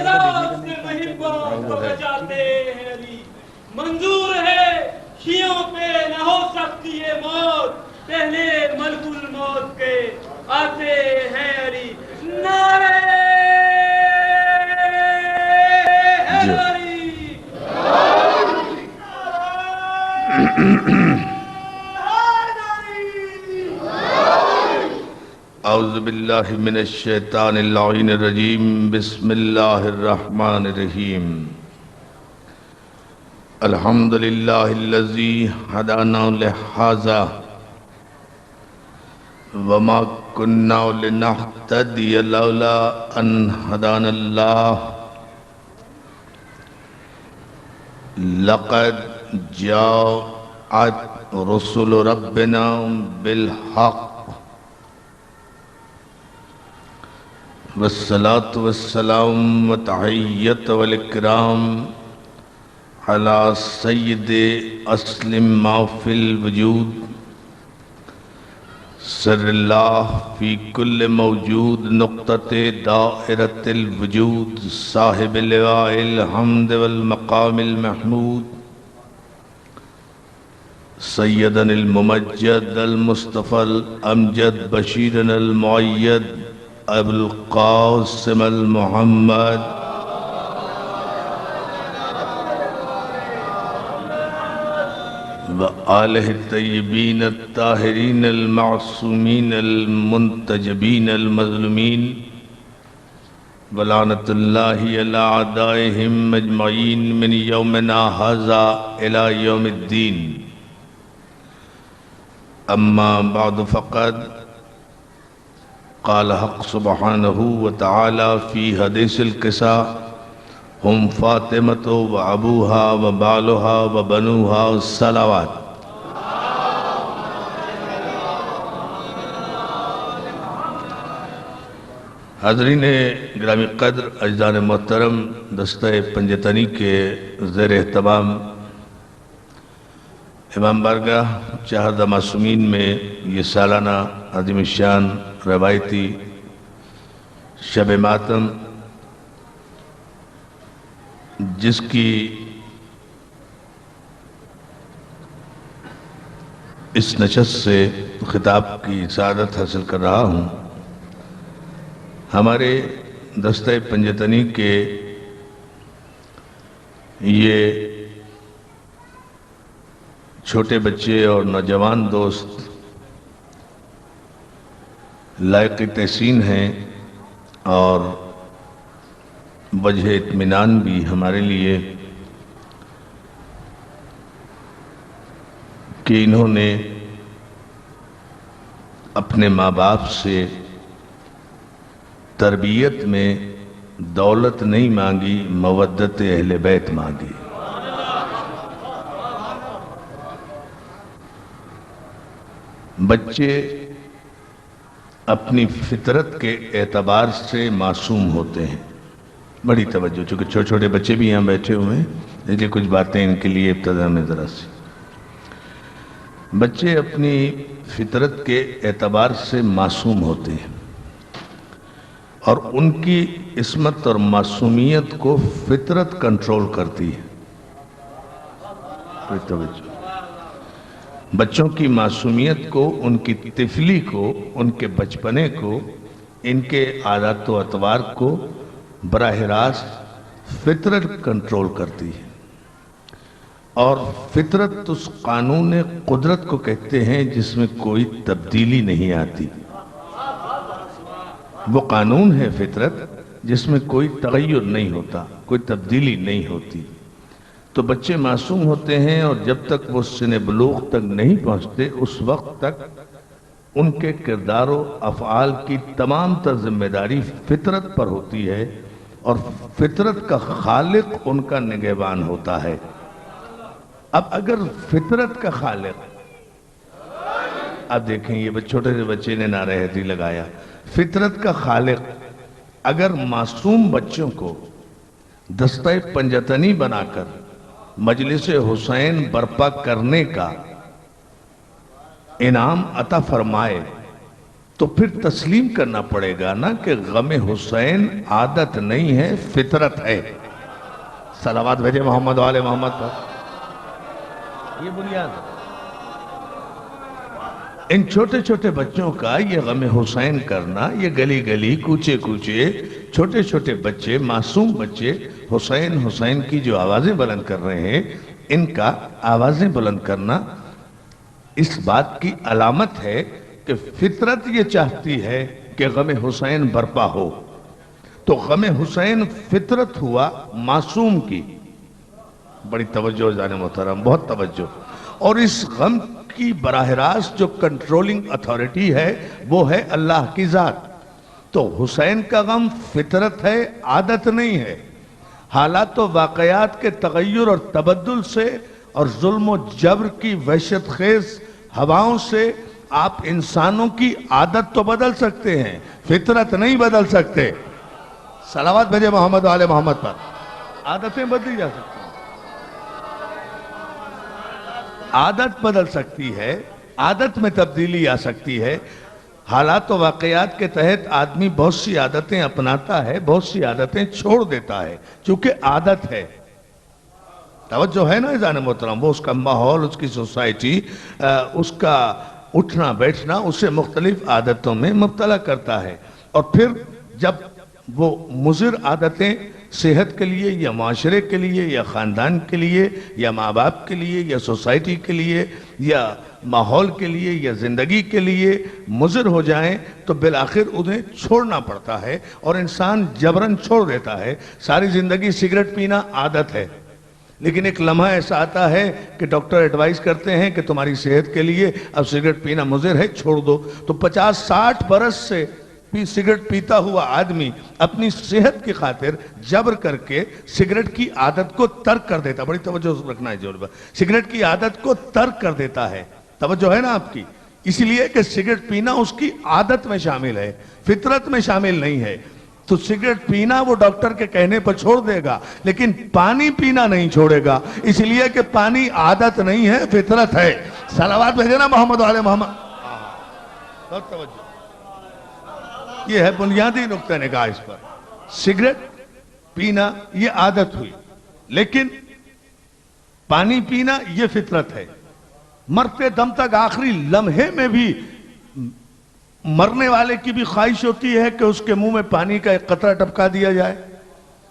اعراض سے محبت کو بچاتے ہیں علی، منظور ہے شیعوں پہ نہ ہو سکتی ہے موت، پہلے ملک الموت کے آتے ہیں علی، نعرہ حیدری۔ اعوذ باللہ من الشیطان اللعین الرجیم، بسم اللہ الرحمن الرحیم۔ الحمدللہ الذی ہدانا لہذا وما کننا لنہتدی لولا ان ہدانا اللہ، لقد جاءت رسل ربنا بالحق والصلاة والسلام والتحیت والاکرام علی سید اسلم ما فی الوجود، سر اللہ فی کل موجود، نقطۃ دائرۃ الوجود، صاحب لواء الحمد والمقام المحمود، سیدنا الممجد المصطفى الامجد، بشیرنا المعید ابو القاسم المحمد، وآلہ الطیبین الطاہرین المعصومین المنتجبین المظلومین، ولعنۃ اللہ علی اعدائہم اجمعین من یومنا ھذا الی یوم الدین۔ اما بعد فقد قال حق سبحانہ وتعالی فی حدیث القصہ، ہم فاطمۃ و ابوہا و بالہا و بنوہا الصلوات۔ حاضرین گرامی قدر، اجزان محترم، دستہ پنجتنی کے زیر اہتمام امام بارگاہ چہردہ معصومین میں یہ سالانہ عظیم الشان روایتی شب ماتم، جس کی اس نشست سے خطاب کی سعادت حاصل کر رہا ہوں، ہمارے دستہ پنجتنی کے یہ چھوٹے بچے اور نوجوان دوست لائق تحسین ہیں، اور وجہ اطمینان بھی ہمارے لیے کہ انہوں نے اپنے ماں باپ سے تربیت میں دولت نہیں مانگی، مودت اہل بیت مانگی۔ بچے اپنی فطرت کے اعتبار سے معصوم ہوتے ہیں۔ بڑی توجہ، چونکہ چھوٹے چھوٹے بچے بھی یہاں بیٹھے ہوئے ہیں، اس لیے کچھ باتیں ان کے لیے ابتدا میں ذرا سی۔ بچے اپنی فطرت کے اعتبار سے معصوم ہوتے ہیں، اور ان کی عصمت اور معصومیت کو فطرت کنٹرول کرتی ہے۔ بڑی توجہ، بچوں کی معصومیت کو، ان کی طفلی کو، ان کے بچپنے کو، ان کے عادات و اطوار کو براہ راست فطرت کنٹرول کرتی ہے۔ اور فطرت اس قانون قدرت کو کہتے ہیں جس میں کوئی تبدیلی نہیں آتی۔ وہ قانون ہے فطرت جس میں کوئی تغیر نہیں ہوتا، کوئی تبدیلی نہیں ہوتی۔ تو بچے معصوم ہوتے ہیں، اور جب تک وہ سن بلوغ تک نہیں پہنچتے اس وقت تک ان کے کردار و افعال کی تمام تر ذمہ داری فطرت پر ہوتی ہے، اور فطرت کا خالق ان کا نگہبان ہوتا ہے۔ اب اگر فطرت کا خالق، اب دیکھیں یہ چھوٹے سے بچے نے نعرہ حیدری لگایا، فطرت کا خالق اگر معصوم بچوں کو دستہ پنجتنی بنا کر مجلس حسین برپا کرنے کا انعام عطا فرمائے، تو پھر تسلیم کرنا پڑے گا نا کہ غم حسین عادت نہیں ہے، فطرت ہے۔ صلوات بھیجے محمد والے محمد پر، یہ بنیاد ہے۔ ان چھوٹے چھوٹے بچوں کا یہ غم حسین کرنا، یہ گلی گلی کوچے کوچے چھوٹے چھوٹے بچے، معصوم بچے حسین حسین کی جو آوازیں بلند کر رہے ہیں، ان کا آوازیں بلند کرنا اس بات کی علامت ہے کہ فطرت یہ چاہتی ہے کہ غم حسین برپا ہو۔ تو غم حسین فطرت ہوا معصوم کی، بڑی توجہ جان محترم، بہت توجہ۔ اور اس غم کی براہ راست جو کنٹرولنگ اتھارٹی ہے وہ ہے اللہ کی ذات۔ تو حسین کا غم فطرت ہے، عادت نہیں ہے۔ حالات و واقعات کے تغیر اور تبدل سے اور ظلم و جبر کی وحشت خیز ہواؤں سے آپ انسانوں کی عادت تو بدل سکتے ہیں، فطرت نہیں بدل سکتے۔ صلوات بھیجے محمد والے محمد پر، عادتیں بدلی جا سکتی ہیں، عادت بدل سکتی ہے، عادت میں تبدیلی آ سکتی ہے۔ حالات و واقعات کے تحت آدمی بہت سی عادتیں اپناتا ہے، بہت سی عادتیں چھوڑ دیتا ہے، چونکہ عادت ہے۔ توجہ ہے نا عزیزان محترم، وہ اس کا ماحول، اس کی سوسائٹی، اس کا اٹھنا بیٹھنا اسے مختلف عادتوں میں مبتلا کرتا ہے۔ اور پھر جب وہ مضر عادتیں صحت کے لیے یا معاشرے کے لیے یا خاندان کے لیے یا ماں باپ کے لیے یا سوسائٹی کے لیے یا ماحول کے لیے یا زندگی کے لیے مضر ہو جائیں تو بالآخر انہیں چھوڑنا پڑتا ہے، اور انسان جبراً چھوڑ دیتا ہے۔ ساری زندگی سگریٹ پینا عادت ہے، لیکن ایک لمحہ ایسا آتا ہے کہ ڈاکٹر ایڈوائز کرتے ہیں کہ تمہاری صحت کے لیے اب سگریٹ پینا مضر ہے، چھوڑ دو۔ تو 50-60 برس سے سگریٹ پیتا ہوا آدمی اپنی صحت کی خاطر جبر کر کے سگریٹ کی عادت کو ترک کر دیتا، بڑی توجہ رکھنا ہے جوڑ، سگریٹ کی عادت کو ترک کر دیتا ہے۔ توجہ ہے نا آپ کی؟ اس لیے کہ سگریٹ پینا اس کی عادت میں شامل ہے، فطرت میں شامل نہیں ہے۔ تو سگریٹ پینا وہ ڈاکٹر کے کہنے پر چھوڑ دے گا، لیکن پانی پینا نہیں چھوڑے گا، اس لیے کہ پانی عادت نہیں ہے، فطرت ہے۔ صلوات بھیجے نا محمد والے محمد۔ بہت توجہ، یہ ہے بنیادی نقطہ نگاہ اس پر۔ سگریٹ پینا یہ عادت ہوئی، لیکن پانی پینا یہ فطرت ہے۔ مرتے دم تک آخری لمحے میں بھی مرنے والے کی بھی خواہش ہوتی ہے کہ اس کے منہ میں پانی کا ایک قطرہ ٹپکا دیا جائے،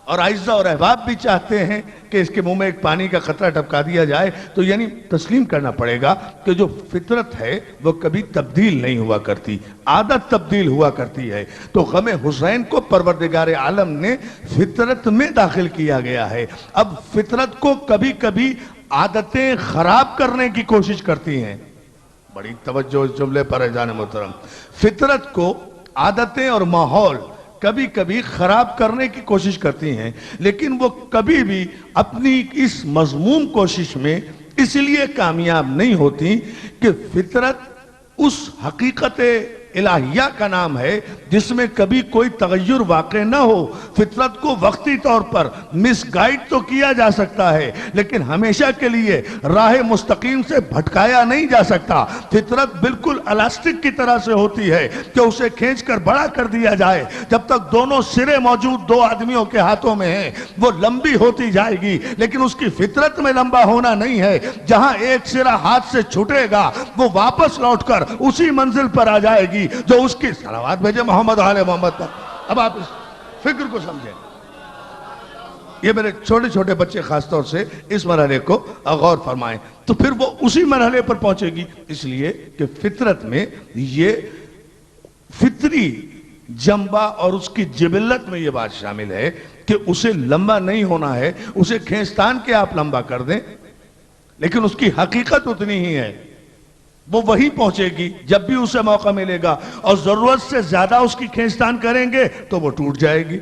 اور اعزہ اور احباب بھی چاہتے ہیں کہ اس کے منہ میں ایک پانی کا قطرہ ٹپکا دیا جائے۔ تو یعنی تسلیم کرنا پڑے گا کہ جو فطرت ہے وہ کبھی تبدیل نہیں ہوا کرتی، عادت تبدیل ہوا کرتی ہے۔ تو غم حسین کو پروردگار عالم نے فطرت میں داخل کیا گیا ہے۔ اب فطرت کو کبھی کبھی عادتیں خراب کرنے کی کوشش کرتی ہیں، بڑی توجہ اس جملے پر ہے جان محترم۔ فطرت کو عادتیں اور ماحول کبھی کبھی خراب کرنے کی کوشش کرتی ہیں، لیکن وہ کبھی بھی اپنی اس مذموم کوشش میں اس لیے کامیاب نہیں ہوتی کہ فطرت اس حقیقت الہیہ کا نام ہے جس میں کبھی کوئی تغیر واقع نہ ہو۔ فطرت کو وقتی طور پر مس گائیڈ تو کیا جا سکتا ہے، لیکن ہمیشہ کے لیے راہ مستقیم سے بھٹکایا نہیں جا سکتا۔ فطرت بالکل الاسٹک کی طرح سے ہوتی ہے کہ اسے کھینچ کر بڑا کر دیا جائے، جب تک دونوں سرے موجود دو آدمیوں کے ہاتھوں میں ہیں وہ لمبی ہوتی جائے گی، لیکن اس کی فطرت میں لمبا ہونا نہیں ہے۔ جہاں ایک سرا ہاتھ سے چھوٹے گا وہ واپس لوٹ کر اسی منزل پر آ جائے گی جو اس کی۔ صلوات بھیجے محمد آل محمد پر۔ اب آپ اس فکر کو سمجھیں، یہ میرے چھوٹے چھوٹے بچے خاص طور سے اس مرحلے کو غور فرمائیں، تو پھر وہ اسی مرحلے پر پہنچے گی، اس لیے کہ فطرت میں یہ فطری جنبہ اور اس کی جبلت میں یہ بات شامل ہے کہ اسے لمبا نہیں ہونا ہے، اسے کھینچتان کے آپ لمبا کر دیں، لیکن اس کی حقیقت اتنی ہی ہے، وہ وہی پہنچے گی جب بھی اسے موقع ملے گا، اور ضرورت سے زیادہ اس کی کھینچتان کریں گے تو وہ ٹوٹ جائے گی۔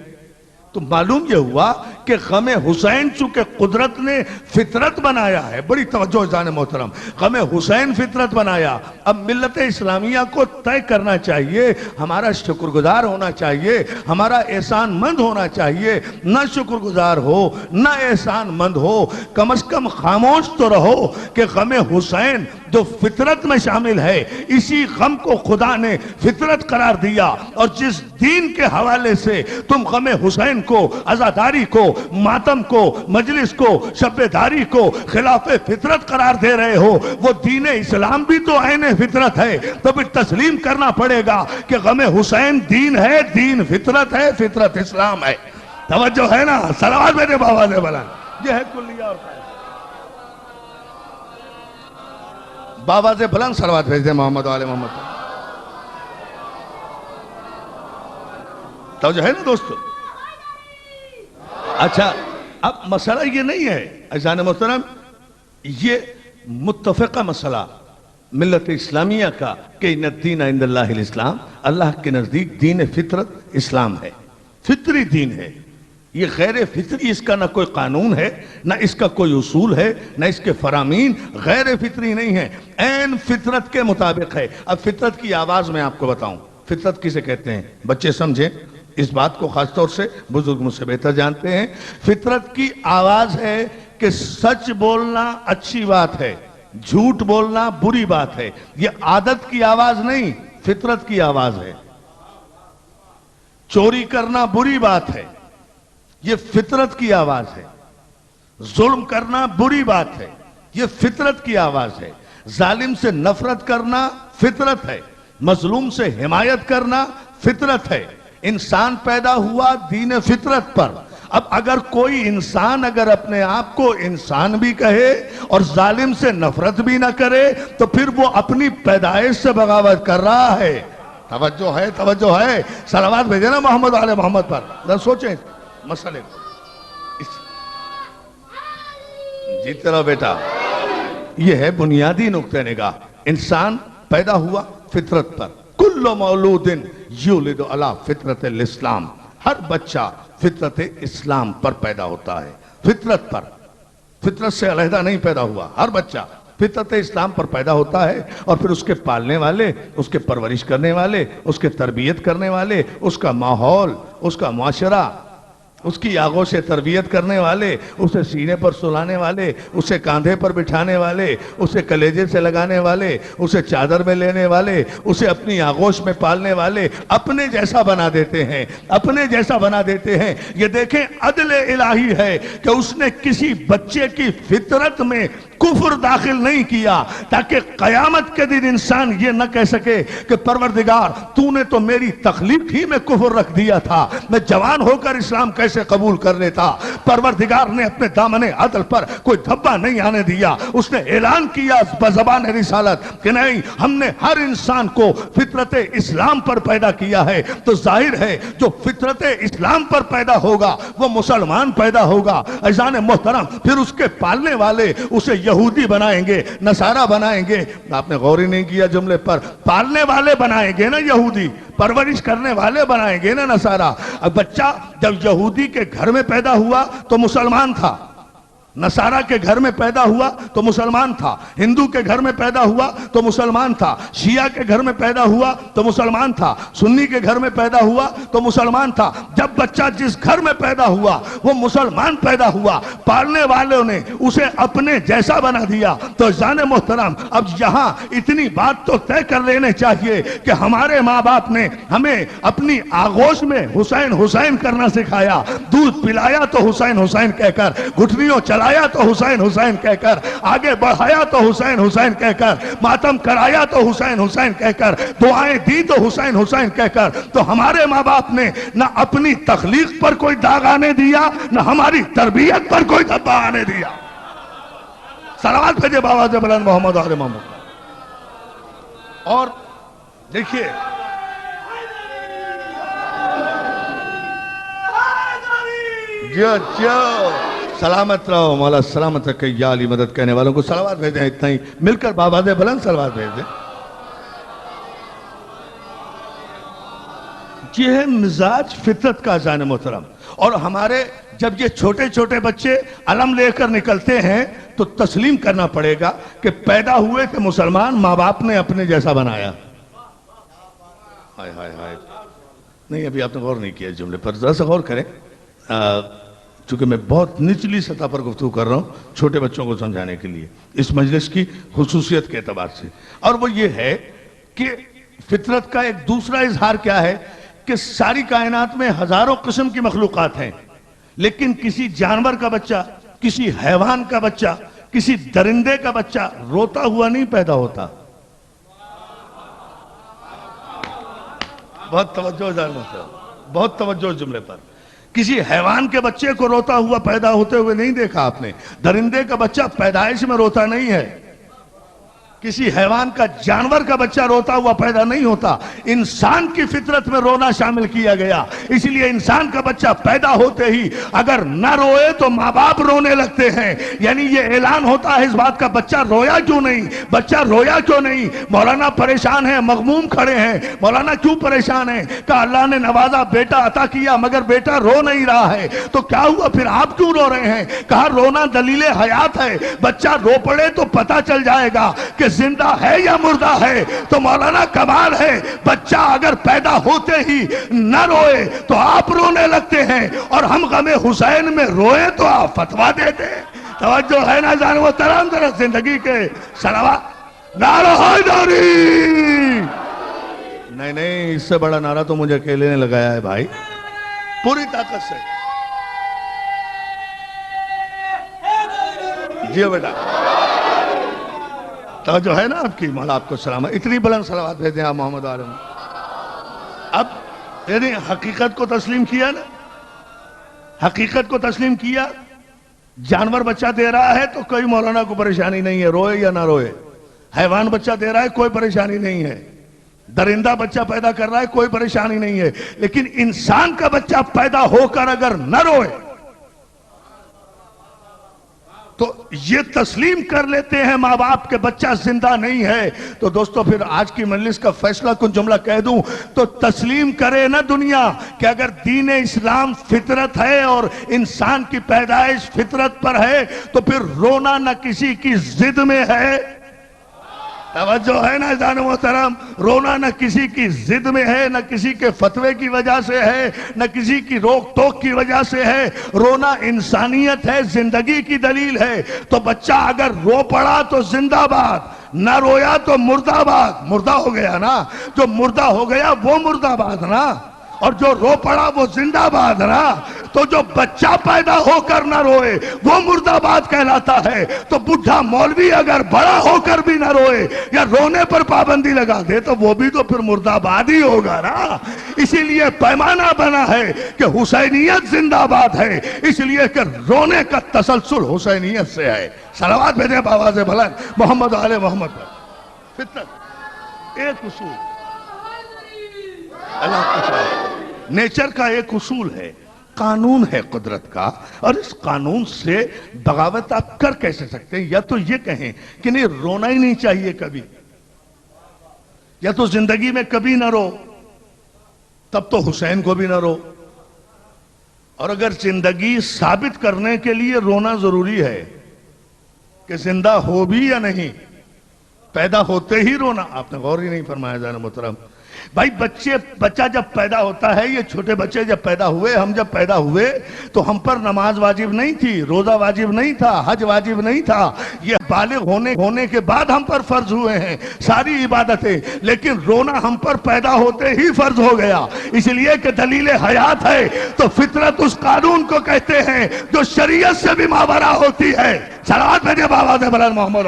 تو معلوم یہ ہوا کہ غم حسین چونکہ قدرت نے فطرت بنایا ہے، بڑی توجہ جان محترم، غم حسین فطرت بنایا، اب ملت اسلامیہ کو طے کرنا چاہیے، ہمارا شکر گزار ہونا چاہیے، ہمارا احسان مند ہونا چاہیے، نہ شکر گزار ہو نہ احسان مند ہو، کم از کم خاموش تو رہو کہ غم حسین جو فطرت میں شامل ہے، اسی غم کو خدا نے فطرت قرار دیا، اور جس دین کے حوالے سے تم غم حسین کو، عزاداری کو، ماتم کو، مجلس کو، شبداری کو خلاف فطرت قرار دے رہے ہو، وہ دین اسلام بھی تو عین فطرت ہے، تو پھر تسلیم کرنا پڑے گا کہ غم حسین دین ہے، دین فطرت ہے، فطرت اسلام ہے۔ توجہ ہے نا؟ صلوات میرے بابا سے بلند، یہ ہے کلیہ اور قاعدہ۔ بابا سے بلند صلوات بھیج دیں محمد و آل محمد۔ توجہ ہے نا دوستو؟ اچھا، اب مسئلہ یہ نہیں ہے عزیزان محترم، یہ متفقہ مسئلہ ملت اسلامیہ کا کہ ان الدین عند اللہ الاسلام، اللہ کے نزدیک دین فطرت اسلام ہے، فطری دین ہے۔ یہ غیر فطری، اس کا نہ کوئی قانون ہے، نہ اس کا کوئی اصول ہے، نہ اس کے فرامین، غیر فطری نہیں ہے، عین فطرت کے مطابق ہے۔ اب فطرت کی آواز میں آپ کو بتاؤں، فطرت کسے کہتے ہیں؟ بچے سمجھیں اس بات کو، خاص طور سے بزرگ مجھ سے بہتر جانتے ہیں۔ فطرت کی آواز ہے کہ سچ بولنا اچھی بات ہے، جھوٹ بولنا بری بات ہے۔ یہ عادت کی آواز نہیں، فطرت کی آواز ہے۔ چوری کرنا بری بات ہے، یہ فطرت کی آواز ہے۔ ظلم کرنا بری بات ہے، یہ فطرت کی آواز ہے۔ ظالم سے نفرت کرنا فطرت ہے، مظلوم سے حمایت کرنا فطرت ہے۔ انسان پیدا ہوا دین فطرت پر۔ اب اگر کوئی انسان اگر اپنے آپ کو انسان بھی کہے اور ظالم سے نفرت بھی نہ کرے تو پھر وہ اپنی پیدائش سے بغاوت کر رہا ہے۔ توجہ ہے، توجہ ہے، صلوات بھیجیں نا محمد علیہ محمد پر۔ ذرا سوچیں مسئلے کو۔ جیتے رہو بیٹا، یہ ہے بنیادی نقطہ نگاہ۔ انسان پیدا ہوا فطرت پر، کل مولود یولد علی فطرت الاسلام، ہر بچہ فطرت اسلام پر پیدا ہوتا ہے، فطرت پر، فطرت سے علیحدہ نہیں پیدا ہوا، ہر بچہ فطرت اسلام پر پیدا ہوتا ہے، اور پھر اس کے پالنے والے، اس کے پرورش کرنے والے، اس کے تربیت کرنے والے، اس کا ماحول، اس کا معاشرہ، اس کی آغوش تربیت کرنے والے، اسے سینے پر سلانے والے، اسے کاندھے پر بٹھانے والے، اسے کلیجے سے لگانے والے، اسے چادر میں لینے والے، اسے اپنی آغوش میں پالنے والے اپنے جیسا بنا دیتے ہیں، اپنے جیسا بنا دیتے ہیں۔ یہ دیکھیں عدل الہی ہے کہ اس نے کسی بچے کی فطرت میں کفر داخل نہیں کیا تاکہ قیامت کے دن انسان یہ نہ کہہ سکے کہ پروردگار تو نے تو میری تخلیق ہی میں کفر رکھ دیا تھا، میں جوان ہو کر اسلام کیسے قبول کر لیتا۔ پروردگار نے اپنے دامن عدل پر کوئی دھبا نہیں آنے دیا، اس نے اعلان کیا بزبان رسالت کہ نہیں، ہم نے ہر انسان کو فطرت اسلام پر پیدا کیا ہے۔ تو ظاہر ہے جو فطرت اسلام پر پیدا ہوگا وہ مسلمان پیدا ہوگا۔ عزیزان محترم، پھر اس کے پالنے والے اسے یہودی بنائیں گے، نصارہ بنائیں گے۔ آپ نے غور ہی نہیں کیا جملے پر، پالنے والے بنائیں گے نا یہودی، پرورش کرنے والے بنائیں گے نا نصارہ۔ اب بچہ جب یہودی کے گھر میں پیدا ہوا تو مسلمان تھا، نصارہ کے گھر میں پیدا ہوا تو مسلمان تھا، ہندو کے گھر میں پیدا ہوا تو مسلمان تھا، شیعہ کے گھر میں پیدا ہوا تو مسلمان تھا، سنی کے گھر میں پیدا ہوا تو مسلمان تھا۔ جب بچہ جس گھر میں پیدا ہوا وہ مسلمان پیدا ہوا، پالنے والوں نے اسے اپنے جیسا بنا دیا۔ تو عزیزان محترم، اب یہاں اتنی بات تو طے کر لینے چاہیے کہ ہمارے ماں باپ نے ہمیں اپنی آغوش میں حسین حسین کرنا سکھایا، دودھ پلایا تو حسین حسین کہہ کر، گھٹنیوں چلایا تو حسین حسین کہہ کر، آگے بڑھایا تو حسین حسین کہہ کر، ماتم کرایا تو حسین حسین کہہ کر، دعائیں دی تو حسین حسین کہہ کر۔ تو ہمارے ماں باپ نے نہ اپنی تخلیق پر کوئی داغ آنے دیا، نہ ہماری تربیت پر کوئی دھبا آنے دیا۔ صلوات بھیجے بابا سے بلند محمد علیہ محمد۔ اور دیکھیے جو سلامت رہو، مولا سلامت رکھے، یا علی مدد کہنے والوں کو صلوات بھیجیں۔ اتنا ہی مل کر بابا سے بلند صلوات بھیج دیں۔ یہ ہے مزاج فطرت کا عزیزان محترم. اور ہمارے جب یہ چھوٹے چھوٹے بچے علم لے کر نکلتے ہیں تو تسلیم کرنا پڑے گا کہ پیدا ہوئے تھے مسلمان، ماں باپ نے اپنے جیسا بنایا. ہائے ہائے ہائے، نہیں ابھی آپ نے غور نہیں کیا اس جملے پر، ذرا سا غور کریں. چونکہ میں بہت نچلی سطح پر گفتگو کر رہا ہوں چھوٹے بچوں کو سمجھانے کے لیے اس مجلس کی خصوصیت کے اعتبار سے، اور وہ یہ ہے کہ فطرت کا ایک دوسرا اظہار کیا ہے کہ ساری کائنات میں ہزاروں قسم کی مخلوقات ہیں، لیکن کسی جانور کا بچہ، کسی حیوان کا بچہ، کسی درندے کا بچہ روتا ہوا نہیں پیدا ہوتا. بہت توجہ بہت توجہ اس جملے پر. کسی حیوان کے بچے کو روتا ہوا پیدا ہوتے ہوئے نہیں دیکھا آپ نے. درندے کا بچہ پیدائش میں روتا نہیں ہے. کسی حیوان کا، جانور کا بچہ روتا ہوا پیدا نہیں ہوتا. انسان کی فطرت میں رونا شامل کیا گیا، اس لیے انسان کا بچہ پیدا ہوتے ہی اگر نہ روئے تو ماں باپ رونے لگتے ہیں. یعنی یہ اعلان ہوتا ہے اس بات کا، بچہ رویا کیوں نہیں، بچہ رویا کیوں نہیں. مولانا پریشان ہیں، مغموم کھڑے ہیں. مولانا کیوں پریشان ہیں؟ کہ اللہ نے نوازا، بیٹا عطا کیا، مگر بیٹا رو نہیں رہا ہے. تو کیا ہوا پھر، آپ کیوں رو رہے ہیں؟ کہا رونا دلیل حیات ہے، بچہ رو پڑے تو پتہ چل جائے گا کہ زندہ ہے یا مردہ ہے. تو مولانا کمال ہے، بچہ اگر پیدا ہوتے ہی نہ روئے تو آپ رونے لگتے ہیں، اور ہم غم حسین میں روئے تو آپ فتویٰ دیتے ہیں. توجہ ہے نا جان محترم؟ ذرا زندگی کے صلوات. نعرہ حیدری! نہیں اس سے بڑا نعرہ تو مجھے اکیلے نے لگایا ہے بھائی، پوری طاقت سے. جی بیٹا توجہ ہے نا آپ کی؟ مولا آپ کو سلام. اتنی بلند صلوات بھیجیں آپ محمد عالم. اب یعنی حقیقت کو تسلیم کیا نا، حقیقت کو تسلیم کیا. جانور بچہ دے رہا ہے تو کوئی مولانا کو پریشانی نہیں ہے، روئے یا نہ روئے. حیوان بچہ دے رہا ہے، کوئی پریشانی نہیں ہے. درندہ بچہ پیدا کر رہا ہے، کوئی پریشانی نہیں ہے. لیکن انسان کا بچہ پیدا ہو کر اگر نہ روئے تو یہ تسلیم کر لیتے ہیں ماں باپ کے بچہ زندہ نہیں ہے. تو دوستو پھر آج کی مجلس کا فیصلہ کن جملہ کہہ دوں تو تسلیم کرے نا دنیا کہ اگر دین اسلام فطرت ہے اور انسان کی پیدائش فطرت پر ہے تو پھر رونا نہ کسی کی ضد میں ہے. توجہ ہے نا جان محترم؟ رونا نہ کسی کی ضد میں ہے، نہ کسی کے فتوے کی وجہ سے ہے، نہ کسی کی روک ٹوک کی وجہ سے ہے. رونا انسانیت ہے، زندگی کی دلیل ہے. تو بچہ اگر رو پڑا تو زندہ باد، نہ رویا تو مردہ باد. مردہ ہو گیا نا، جو مردہ ہو گیا وہ مردہ باد نا، اور جو رو پڑا وہ زندہ باد نا. تو جو بچہ پیدا ہو کر نہ روئے وہ مردہ باد کہلاتا ہے. تو بڈھا مولوی اگر بڑا ہو کر بھی نہ روئے یا رونے پر پابندی لگا دے تو وہ بھی تو پھر مردہ باد ہی ہوگا نا. اسی لیے پیمانہ بنا ہے کہ حسینیت زندہ باد ہے، اس لیے کہ رونے کا تسلسل حسینیت سے ہے. صلوات بھیجیں بآواز بلند محمد آل محمد پر. فطرت ایک اصول، اللہ کا نیچر کا ایک اصول ہے، قانون ہے قدرت کا، اور اس قانون سے بغاوت آپ کر کیسے سکتے ہیں؟ یا تو یہ کہیں کہ نہیں رونا ہی نہیں چاہیے کبھی، یا تو زندگی میں کبھی نہ رو، تب تو حسین کو بھی نہ رو. اور اگر زندگی ثابت کرنے کے لیے رونا ضروری ہے کہ زندہ ہو بھی یا نہیں، پیدا ہوتے ہی رونا، آپ نے غور ہی نہیں فرمایا جان محترم. بھائی بچہ جب پیدا ہوتا ہے، یہ چھوٹے بچے جب پیدا ہوئے، ہم جب پیدا ہوئے تو ہم پر نماز واجب نہیں تھی، روزہ واجب نہیں تھا، حج واجب نہیں تھا. یہ بالغ ہونے کے بعد ہم پر فرض ہوئے ہیں ساری عبادتیں. لیکن رونا ہم پر پیدا ہوتے ہی فرض ہو گیا، اس لیے کہ دلیل حیات ہے. تو فطرت اس قانون کو کہتے ہیں جو شریعت سے بھی ماورا ہوتی ہے. صلوات بھیجیں بآواز بلند محمد.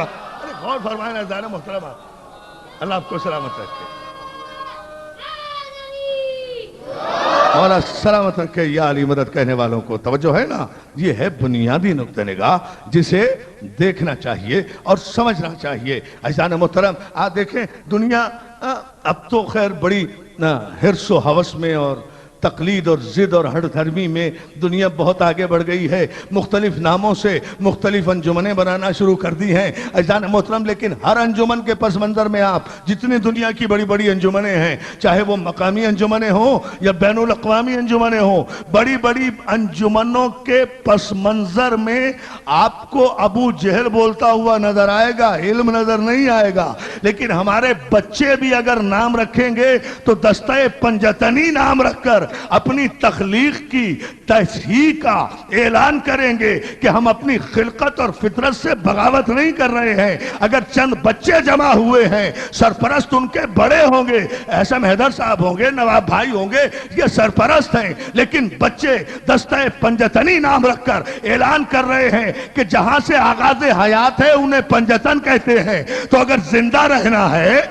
غور فرمائیں عزیزان محترم، اللہ آپ کو سلامت رکھے. مولا سلامت رکھے یا علی مدد کہنے والوں کو. توجہ ہے نا؟ یہ ہے بنیادی نقطہ نگاہ جسے دیکھنا چاہیے اور سمجھنا چاہیے. عزیزان محترم آپ دیکھیں دنیا اب تو خیر بڑی حرص و ہوس میں اور تقلید اور ضد اور ہٹ دھرمی میں دنیا بہت آگے بڑھ گئی ہے، مختلف ناموں سے مختلف انجمنیں بنانا شروع کر دی ہیں عزیزان محترم، لیکن ہر انجمن کے پس منظر میں آپ جتنی دنیا کی بڑی بڑی انجمنیں ہیں، چاہے وہ مقامی انجمنیں ہوں یا بین الاقوامی انجمنیں ہوں، بڑی بڑی انجمنوں کے پس منظر میں آپ کو ابو جہل بولتا ہوا نظر آئے گا، علم نظر نہیں آئے گا، لیکن ہمارے بچے بھی اگر نام رکھیں گے تو دستہ پنجتنی نام رکھ کر اپنی تخلیق کی تصحیح کا اعلان کریں گے کہ ہم اپنی خلقت اور فطرت سے بغاوت نہیں کر رہے ہیں۔ اگر چند بچے جمع ہوئے ہیں، سرپرست ان کے بڑے ہوں گے، احسن حیدر صاحب ہوں گے، نواب بھائی ہوں گے، یہ سرپرست ہیں، لیکن بچے دستہ پنجتنی نام رکھ کر اعلان کر رہے ہیں کہ جہاں سے آغاز حیات ہے انہیں پنجتن کہتے ہیں۔ تو اگر زندہ رہنا ہے،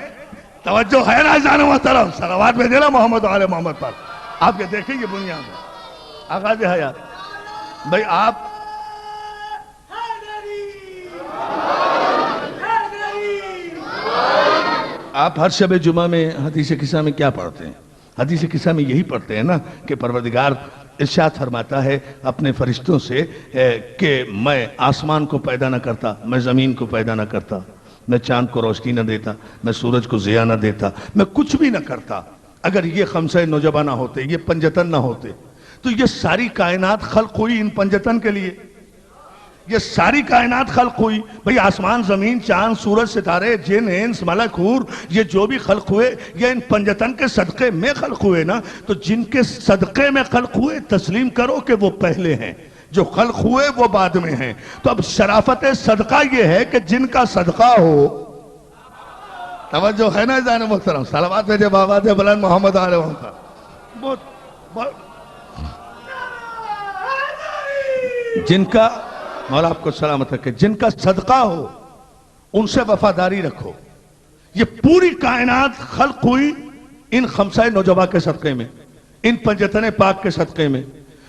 توجہ ہے نا عزیزان محترم، صلوات میں دینا محمد و آل محمد پر، آپ یہ دیکھیں یہ بنیاد ہے آغاز حیات۔ بھئی آپ ہر شب جمعہ میں حدیث قصہ میں کیا پڑھتے ہیں؟ حدیث قصہ میں یہی پڑھتے ہیں نا کہ پروردگار ارشاد فرماتا ہے اپنے فرشتوں سے کہ میں آسمان کو پیدا نہ کرتا، میں زمین کو پیدا نہ کرتا، میں چاند کو روشنی نہ دیتا، میں سورج کو ضیاء نہ دیتا، میں کچھ بھی نہ کرتا اگر یہ خمسہ نجبہ نہ ہوتے، یہ پنجتن نہ ہوتے۔ تو یہ ساری کائنات خلق ہوئی ان پنجتن کے لیے، یہ ساری کائنات خلق ہوئی۔ بھئی آسمان، زمین، چاند، سورج، ستارے، جن، انس، ملک، حور، یہ جو بھی خلق ہوئے یہ ان پنجتن کے صدقے میں خلق ہوئے نا۔ تو جن کے صدقے میں خلق ہوئے تسلیم کرو کہ وہ پہلے ہیں، جو خلق ہوئے وہ بعد میں ہیں۔ تو اب شرافت صدقہ یہ ہے کہ جن کا صدقہ ہو، توجہ ہے نا عزیزان محترم، صلوات بھیجے بابا دے بلند محمد آلہ محمد، جن کا مولا آپ کو سلامت رکھے، جن کا صدقہ ہو ان سے وفاداری رکھو۔ یہ پوری کائنات خلق ہوئی ان خمسہ نجبہ کے صدقے میں، ان پنجتن پاک کے صدقے میں۔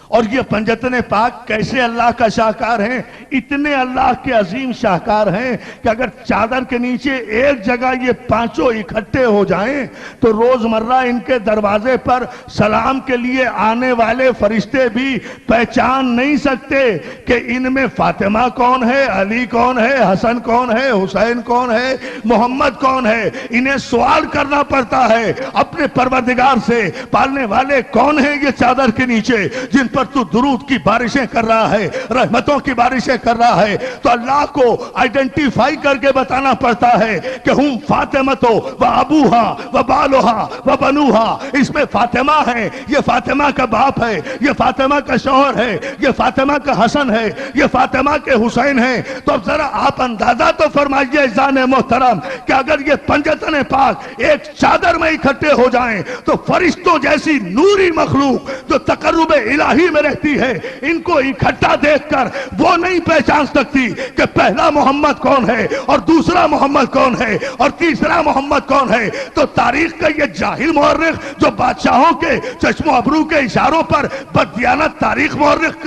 اور یہ پنجتن پاک کیسے اللہ کا شاہکار ہیں؟ اتنے اللہ کے عظیم شاہکار ہیں کہ اگر چادر کے نیچے ایک جگہ یہ پانچوں اکٹھے ہو جائیں تو روزمرہ ان کے دروازے پر سلام کے لیے آنے والے فرشتے بھی پہچان نہیں سکتے کہ ان میں فاطمہ کون ہے، علی کون ہے، حسن کون ہے، حسین کون ہے، محمد کون ہے۔ انہیں سوال کرنا پڑتا ہے اپنے پروردگار سے، پالنے والے کون ہیں یہ چادر کے نیچے جن پر تو درود کی بارشیں کر رہا ہے، رحمتوں کی بارشیں کر رہا ہے؟ تو اللہ کو آئیڈنٹیفائی کر کے بتانا پڑتا ہے کہ ہم فاطمتو و ابوہا و بالوہا و بنوہا، اس میں فاطمہ ہے، یہ فاطمہ کا باپ ہے، یہ فاطمہ کا شوہر ہے، یہ فاطمہ کا حسن ہے، یہ فاطمہ کے حسین ہے۔ تو اب ذرا آپ اندازہ تو فرمائیے عزیزان محترم کہ اگر یہ پنجتن پاک ایک چادر میں اکٹھے ہو جائیں تو فرشتوں جیسی نوری مخلوق جو تقرب الہی میں رہتی ہے، ان کو اکٹھا دیکھ کر وہ نہیں پہچان سکتی کہ پہلا محمد کون ہے اور دوسرا محمد کون ہے اور تیسرا محمد کون ہے۔ تو تاریخ کا یہ جاہل مورخ جو بادشاہوں کے چشم و ابرو کے اشاروں پر بددیانت تاریخ مورخ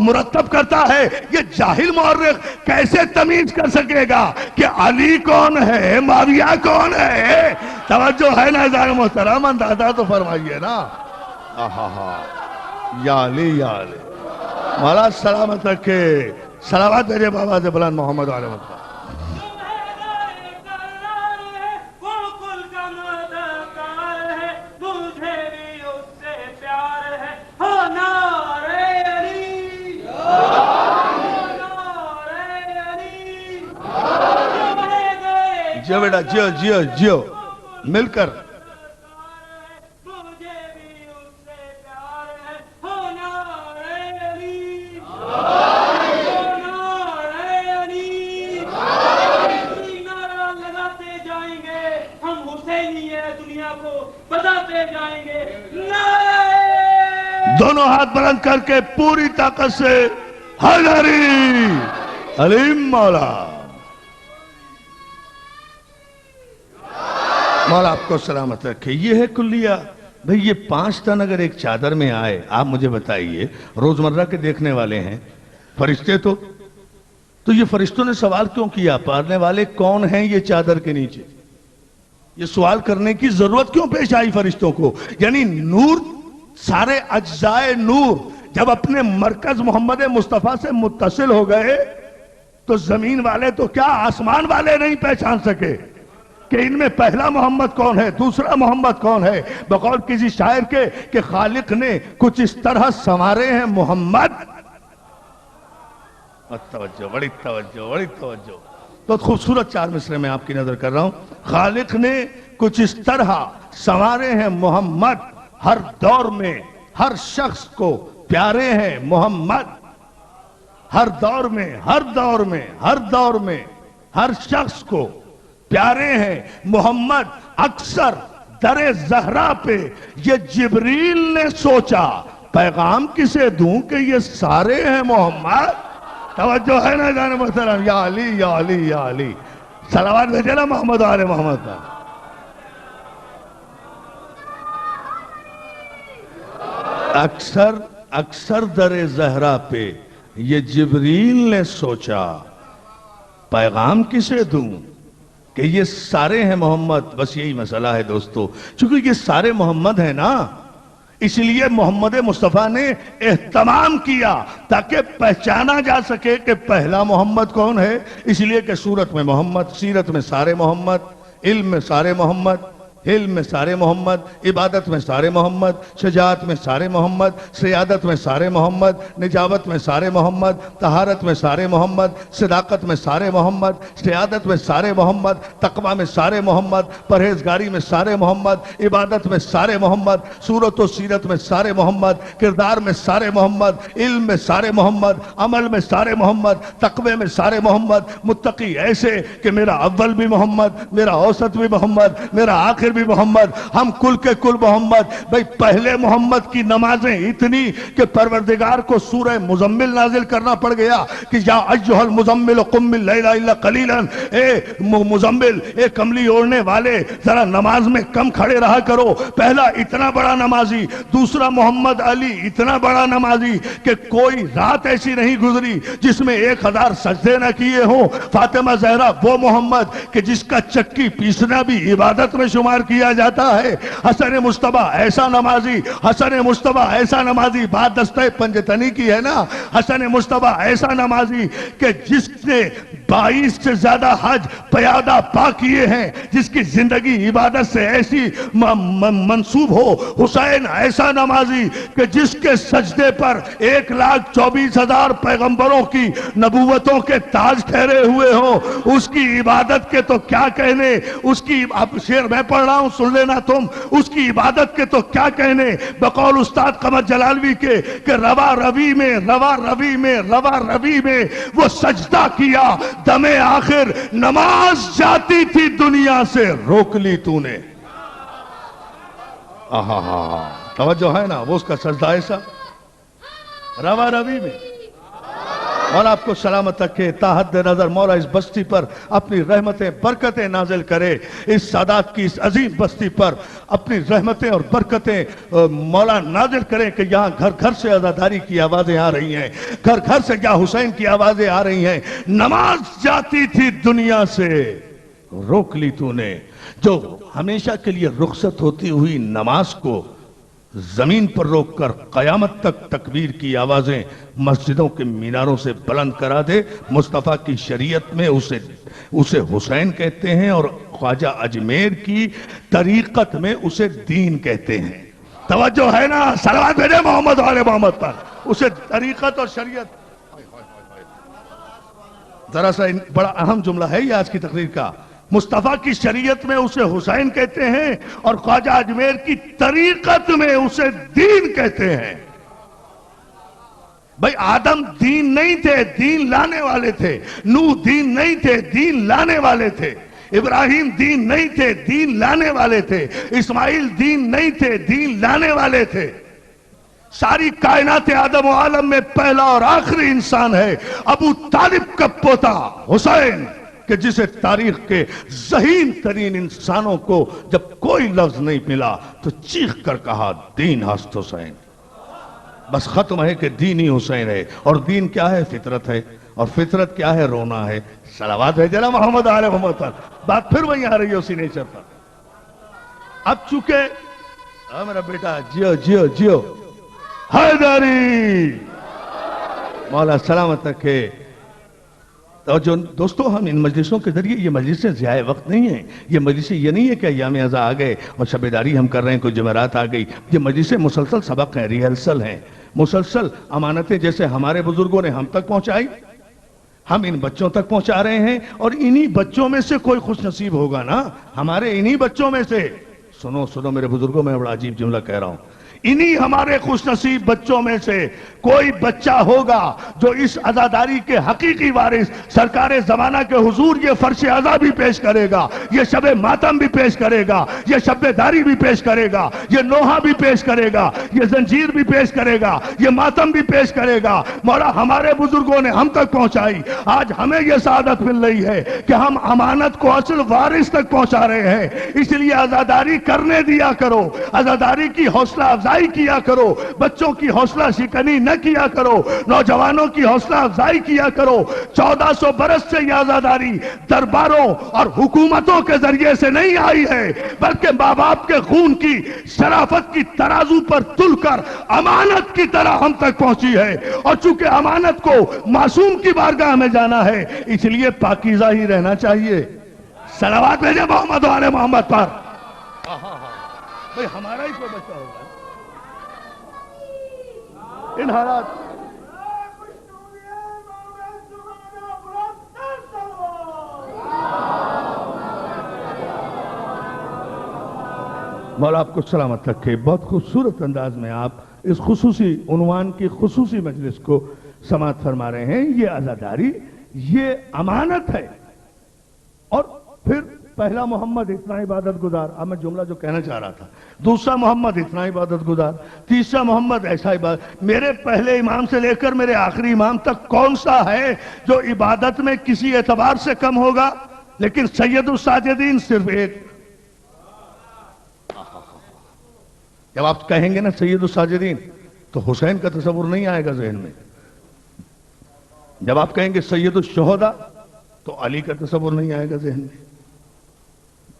مرتب کرتا ہے، یہ جاہل مورخ کیسے تمیز کر سکے گا کہ علی کون ہے، معاویہ کون ہے؟ توجہ ہے نا عزیزان محترم، اندازہ تو فرمائیے نا۔ یا علی یا علی، مولا سلامت رکھے، صلوات بھیجے بابا سے بلند محمد علیہ وسلم۔ جیو بیٹا جیو جیو جیو مل کر۔ دونوں ہاتھ بلند کر کے پوری طاقت سے حیدری علیم مولا۔ مولا آپ کو سلامت رکھے۔ یہ ہے کلیہ۔ بھئی یہ 5 تن اگر ایک چادر میں آئے، آپ مجھے بتائیے، روزمرہ کے دیکھنے والے ہیں فرشتے، تو یہ فرشتوں نے سوال کیوں کیا؟ پالنے والے کون ہیں یہ چادر کے نیچے؟ یہ سوال کرنے کی ضرورت کیوں پیش آئی فرشتوں کو؟ یعنی نور سارے اجزائے نور جب اپنے مرکز محمد مصطفیٰ سے متصل ہو گئے تو زمین والے تو کیا آسمان والے نہیں پہچان سکے کہ ان میں پہلا محمد کون ہے، دوسرا محمد کون ہے۔ بقول کسی شاعر کے کہ خالق نے کچھ اس طرح سنوارے ہیں محمد، توجہ، بڑی توجہ، بڑی توجہ، تو خوبصورت چار مصرے میں آپ کی نظر کر رہا ہوں۔ خالق نے کچھ اس طرح سنوارے ہیں محمد، ہر دور میں ہر شخص کو پیارے ہیں محمد، ہر دور میں ہر دور میں ہر دور میں ہر شخص کو پیارے ہیں محمد۔ اکثر در زہرا پہ یہ جبریل نے سوچا، پیغام کسے دوں کہ یہ سارے ہیں محمد۔ توجہ ہے نا جان محترم، یا علی یا علی یا علی، صلوات بھیجے نا محمد آل محمد پر۔ اکثر در زہرا پہ یہ جبریل نے سوچا، پیغام کسے دوں کہ یہ سارے ہیں محمد۔ بس یہی مسئلہ ہے دوستو، چونکہ یہ سارے محمد ہیں نا، اس لیے محمد مصطفیٰ نے اہتمام کیا تاکہ پہچانا جا سکے کہ پہلا محمد کون ہے۔ اس لیے کہ صورت میں محمد، سیرت میں سارے محمد، علم میں سارے محمد، علم میں سارے محمد، عبادت میں سارے محمد، شجاعت میں سارے محمد، سیادت میں سارے محمد، نجابت میں سارے محمد، طہارت میں سارے محمد، صداقت میں سارے محمد، سیادت میں سارے محمد، تقوی میں سارے محمد، پرہیزگاری میں سارے محمد، عبادت میں سارے محمد، صورت و سیرت میں سارے محمد، کردار میں سارے محمد، علم میں سارے محمد، عمل میں سارے محمد، تقوی میں سارے محمد، متقی ایسے کہ میرا اول بھی محمد، میرا اوسط بھی محمد، میرا آخر بھی محمد، ہم کل کے کل محمد۔ بھئی پہلے محمد کی نمازیں اتنی کہ پروردگار کو سورہ مزمل نازل کرنا پڑ گیا کہ یا ایھا المزمل قم اللیل الا قلیلا، اے مزمل، اے کملی اوڑھنے والے ذرا نماز میں کم کھڑے رہا کرو۔ پہلا اتنا بڑا نمازی، دوسرا محمد علی اتنا بڑا نمازی کہ کوئی رات ایسی نہیں گزری جس میں 1000 سجدے نہ کیے ہوں۔ فاطمہ زہرا وہ محمد کہ جس کا چکی پیسنا بھی عبادت میں شمار کیا جاتا ہے۔ حسن مصطفیٰ ایسا نمازی، حسن مصطفیٰ ایسا نمازی، بات دستہ پنجتنی کی ہے نا، حسن مصطفیٰ ایسا نمازی کہ جس نے 22 سے زیادہ حج پیادہ پا کیے ہیں، جس کی زندگی عبادت سے ایسی منسوب ہو۔ حسین ایسا نمازی کہ جس کے سجدے پر 1,24,000 پیغمبروں کی نبوتوں کے تاج ٹھہرے ہوئے ہوں، اس کی عبادت کے تو کیا کہنے، اس کی اب شعر میں پڑھ رہا ہوں سن لینا تم، اس کی عبادت کے تو کیا کہنے۔ بقول استاد قمر جلالوی کے کہ روا روی میں وہ سجدہ کیا، دم آخر نماز جاتی تھی دنیا سے، روک لی تو نے۔ توجہ ہے نا، وہ اس کا سجدہ ایسا روا روی میں۔ مولا آپ کو سلامت رکھے، تا حد نظر مولا اس بستی پر اپنی رحمتیں برکتیں نازل کرے، اس سادات کی اس عظیم بستی پر اپنی رحمتیں اور برکتیں مولا نازل کرے کہ یہاں گھر گھر سے عزاداری کی آوازیں آ رہی ہیں، گھر گھر سے یا حسین کی آوازیں آ رہی ہیں۔ نماز جاتی تھی دنیا سے، روک لی تو نے۔ جو ہمیشہ کے لیے رخصت ہوتی ہوئی نماز کو زمین پر روک کر قیامت تک تکبیر کی آوازیں مسجدوں کے میناروں سے بلند کرا دے، مصطفیٰ کی شریعت میں اسے حسین کہتے ہیں، اور خواجہ اجمیر کی طریقت میں اسے دین کہتے ہیں۔ توجہ ہے نا، صلوات بھیجے محمد آل محمد پر۔ اسے طریقت اور شریعت، ذرا سا بڑا اہم جملہ ہے یہ آج کی تقریر کا، مصطفیٰ کی شریعت میں اسے حسین کہتے ہیں اور خواجہ اجمیر کی طریقت میں اسے دین کہتے ہیں۔ بھئی آدم دین نہیں تھے، دین لانے والے تھے۔ نوح دین نہیں تھے، دین لانے والے تھے۔ ابراہیم دین نہیں تھے، دین لانے والے تھے۔ اسماعیل دین نہیں تھے، دین لانے والے تھے۔ ساری کائنات آدم و عالم میں پہلا اور آخری انسان ہے ابو طالب کا پوتا حسین، کہ جسے تاریخ کے ذہین ترین انسانوں کو جب کوئی لفظ نہیں ملا تو چیخ کر کہا دین ہست حسین۔ بس ختم ہے کہ دین ہی حسین ہے، اور دین کیا ہے؟ فطرت ہے، اور فطرت کیا ہے؟ رونا ہے۔ صلوات ہے جناب محمد آل محمد پر۔ بات پھر وہیں آ رہی ہے اسی نیچر پر۔ اب چونکہ میرا بیٹا جیو جیو جیو حیدری، مولا سلامت رکھے. اور جو دوستو، ہم ان مجلسوں کے ذریعے، یہ مجلسیں ضیاء وقت نہیں ہیں. یہ مجلسیں یہ نہیں ہے کہ ایام ازا آ گئے اور شب داری ہم کر رہے ہیں، کوئی جمعرات آ گئی. یہ مجلسیں مسلسل سبق ہیں، ریہرسل ہیں، مسلسل امانتیں جیسے ہمارے بزرگوں نے ہم تک پہنچائی، ہم ان بچوں تک پہنچا رہے ہیں. اور انہی بچوں میں سے کوئی خوش نصیب ہوگا نا، ہمارے انہی بچوں میں سے. سنو سنو میرے بزرگوں، میں بڑا عجیب جملہ کہہ رہا ہوں. انہی ہمارے خوش نصیب بچوں میں سے کوئی بچہ ہوگا جو اس عزاداری کے حقیقی وارث سرکار زمانہ کے حضور یہ فرش عزا بھی پیش کرے گا، یہ شب ماتم بھی پیش کرے گا، یہ شب داری بھی پیش کرے گا، یہ نوحہ بھی پیش کرے گا، یہ زنجیر بھی پیش کرے گا، یہ ماتم بھی پیش کرے گا. مولا ہمارے بزرگوں نے ہم تک پہنچائی، آج ہمیں یہ سعادت مل رہی ہے کہ ہم امانت کو اصل وارث تک پہنچا رہے ہیں. اس لیے عزاداری کرنے دیا کرو، عزاداری کی حوصلہ افزائی کیا کرو، بچوں کی حوصلہ شکنی نہ کیا کرو، نوجوانوں کی حوصلہ افزائی کیا کرو. 1400 برس سے یہ عزاداری درباروں اور حکومتوں کے ذریعے سے نہیں آئی ہے، بلکہ ماں باپ کے خون کی شرافت کی ترازو پر تل کر امانت کی طرح ہم تک پہنچی ہے. اور چونکہ امانت کو معصوم کی بارگاہ میں جانا ہے، اس لیے پاکیزہ ہی رہنا چاہیے. صلوات بھیجیں محمد و آل محمد پر. بھئی ہمارا ہی کوئی بچہ ہوگا ان حالات. مولا آپ کو سلامت رکھے. بہت خوبصورت انداز میں آپ اس خصوصی عنوان کی خصوصی مجلس کو سماعت فرما رہے ہیں. یہ عزاداری، یہ امانت ہے. اور پھر پہلا محمد اتنا عبادت گزار، اب میں جملہ جو کہنا چاہ رہا تھا، دوسرا محمد اتنا عبادت گزار، تیسرا محمد ایسا عبادت. میرے پہلے امام سے لے کر میرے آخری امام تک کون سا ہے جو عبادت میں کسی اعتبار سے کم ہوگا؟ لیکن سید الساجدین صرف ایک. جب آپ کہیں گے نا سید الساجدین تو حسین کا تصور نہیں آئے گا ذہن میں. جب آپ کہیں گے سید الشہداء تو علی کا تصور نہیں آئے گا ذہن میں.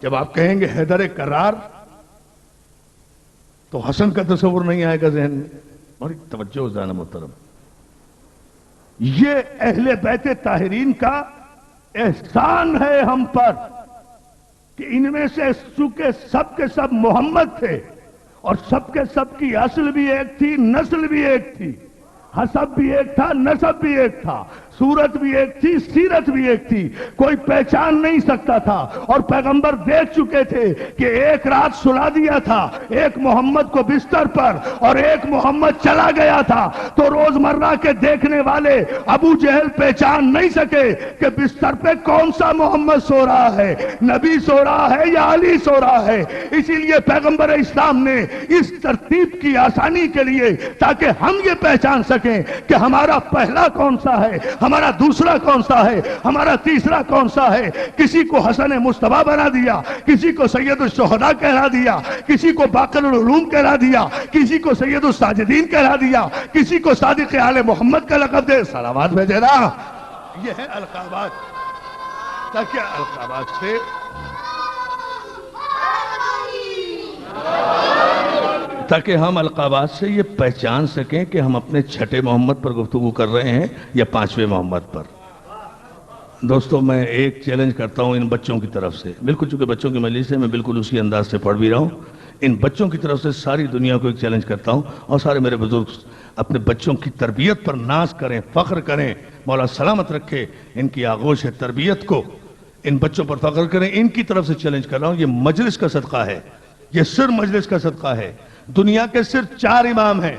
جب آپ کہیں گے حیدر کرار تو حسن کا تصور نہیں آئے گا ذہن میں. بڑی توجہ زانہ محترم، یہ اہل بیت طاہرین کا احسان ہے ہم پر کہ ان میں سے چونکہ سب کے سب محمد تھے اور سب کے سب کی اصل بھی ایک تھی، نسل بھی ایک تھی، حسب بھی ایک تھا، نسب بھی ایک تھا، صورت بھی ایک تھی، سیرت بھی ایک تھی، کوئی پہچان نہیں سکتا تھا. اور پیغمبر دیکھ چکے تھے کہ ایک رات سلا دیا تھا ایک محمد کو بستر پر اور ایک محمد چلا گیا تھا. تو روزمرہ کے دیکھنے والے ابو جہل پہچان نہیں سکے کہ بستر پہ کون سا محمد سو رہا ہے، نبی سو رہا ہے یا علی سو رہا ہے. اسی لیے پیغمبر اسلام نے اس ترتیب کی آسانی کے لیے، تاکہ ہم یہ پہچان سکیں کہ ہمارا پہلا کون سا ہے، ہمارا دوسرا کون سا ہے، ہمارا تیسرا کون سا ہے. کسی کو حسن مصطفیٰ بنا دیا، کسی کو سید الشہداء کہلا دیا، کسی کو باقر العلوم کہلا دیا، کسی کو سید الساجدین کہلا دیا، کسی کو صادق آل محمد کا لقب دے. صلوات بھیجے نا. یہ ہے القابات، تاکہ القابات سے ہم القابات سے یہ پہچان سکیں کہ ہم اپنے چھٹے محمد پر گفتگو کر رہے ہیں یا پانچویں محمد پر. دوستو، میں ایک چیلنج کرتا ہوں ان بچوں کی طرف سے، بالکل چونکہ بچوں کی مجلس ہے، میں بالکل اسی انداز سے پڑھ بھی رہا ہوں. ان بچوں کی طرف سے ساری دنیا کو ایک چیلنج کرتا ہوں، اور سارے میرے بزرگ اپنے بچوں کی تربیت پر ناز کریں، فخر کریں. مولا سلامت رکھے ان کی آغوش ہے تربیت کو، ان بچوں پر فخر کریں. ان کی طرف سے چیلنج کر رہا ہوں، یہ مجلس کا صدقہ ہے، یہ صرف مجلس کا صدقہ ہے. دنیا کے صرف 4 امام ہیں.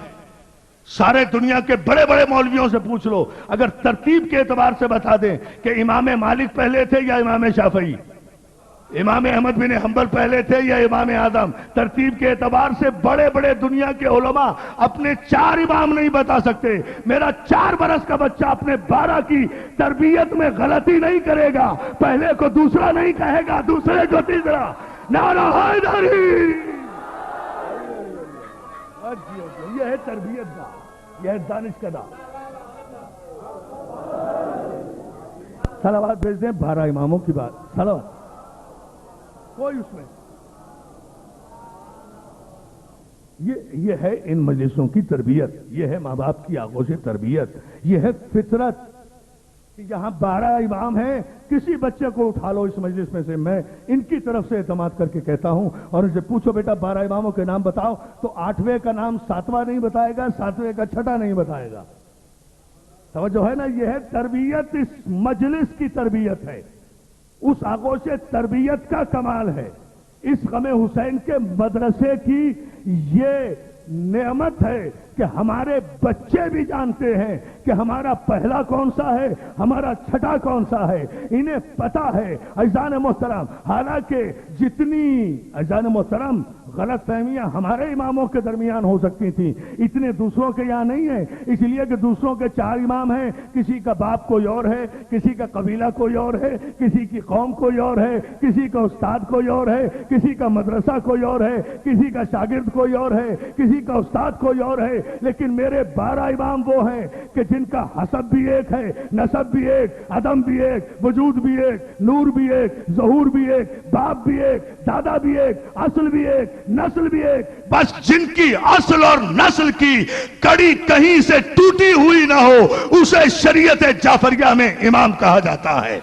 سارے دنیا کے بڑے بڑے مولویوں سے پوچھ لو، اگر ترتیب کے اعتبار سے بتا دیں کہ امام مالک پہلے تھے یا امام شافعی، امام احمد بن حنبل پہلے تھے یا امام اعظم، ترتیب کے اعتبار سے بڑے بڑے دنیا کے علماء اپنے 4 امام نہیں بتا سکتے. میرا 4 برس کا بچہ اپنے 12 کی تربیت میں غلطی نہیں کرے گا، پہلے کو دوسرا نہیں کہے گا، دوسرے کو تیسرا. نعرہ حیدری. یہ ہے تربیت کا، یہ ہے دانش کا دا. صلوات بھیج دیں 12 اماموں کی بات. صلوات کوئی اس میں یہ ہے ان مجلسوں کی تربیت، یہ ہے ماں باپ کی آغوش تربیت، یہ ہے فطرت کہ یہاں 12 امام ہیں، کسی بچے کو اٹھا لو اس مجلس میں سے، میں ان کی طرف سے اعتماد کر کے کہتا ہوں، اور ان سے پوچھو بیٹا 12 اماموں کے نام بتاؤ، تو 8ویں کا نام 7واں نہیں بتائے گا، 7ویں کا 6واں نہیں بتائے گا۔ توجہ ہے نا، یہ ہے تربیت، اس مجلس کی تربیت ہے، اس آغوش تربیت کا کمال ہے، اس غم حسین کے مدرسے کی یہ نعمت ہے کہ ہمارے بچے بھی جانتے ہیں کہ ہمارا پہلا کون سا ہے، ہمارا چھٹا کون سا ہے، انہیں پتا ہے۔ عزیزان محترم، حالانکہ جتنی عزیزان محترم غلط فہمیاں ہمارے اماموں کے درمیان ہو سکتی تھیں، اتنے دوسروں کے یہاں نہیں ہیں، اس لیے کہ دوسروں کے 4 امام ہیں، کسی کا باپ کوئی اور ہے، کسی کا قبیلہ کوئی اور ہے، کسی کی قوم کوئی اور ہے، کسی کا استاد کوئی اور ہے، کسی کا مدرسہ کوئی اور ہے، کسی کا شاگرد کوئی اور ہے، کسی کا استاد کوئی اور ہے، لیکن میرے 12 امام وہ ہیں کہ جن کا حسب بھی ایک ہے، نسب بھی ایک، عدم بھی ایک، وجود بھی ایک، نور بھی ایک، ظہور بھی ایک، باپ بھی ایک، دادا بھی ایک، اصل بھی ایک، نسل بھی ایک، بس جن کی اصل اور نسل کی کڑی کہیں سے ٹوٹی ہوئی نہ ہو اسے شریعت جعفریہ میں امام کہا جاتا ہے۔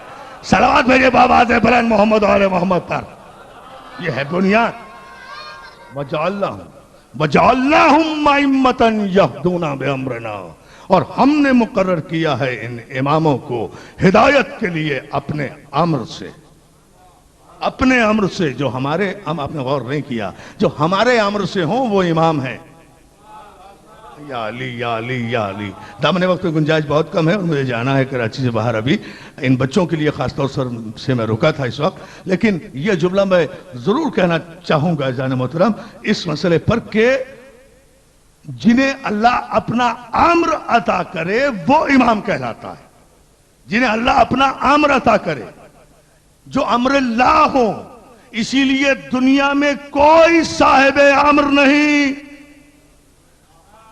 صلوات بھیجے بآواز بلند محمد اور محمد پر، یہ ہے بنیاد۔ وَجَعَلْنَاهُمْ أَئِمَّةً يَهْدُونَ بِأَمْرِنَا، اور ہم نے مقرر کیا ہے ان اماموں کو ہدایت کے لیے اپنے امر سے، اپنے امر سے، جو ہمارے آپ نے غور نہیں کیا، جو ہمارے امر سے ہوں وہ امام ہیں۔ یا علی یا علی یا علی۔ دامن وقت میں گنجائش بہت کم ہے اور مجھے جانا ہے کراچی سے باہر، ابھی ان بچوں کے لیے خاص طور سے میں رکا تھا اس وقت، لیکن یہ جملہ میں ضرور کہنا چاہوں گا عزیزان محترم اس مسئلے پر کہ جنہیں اللہ اپنا امر عطا کرے وہ امام کہلاتا ہے، جنہیں اللہ اپنا امر عطا کرے، جو امر اللہ ہو۔ اسی لیے دنیا میں کوئی صاحب امر نہیں۔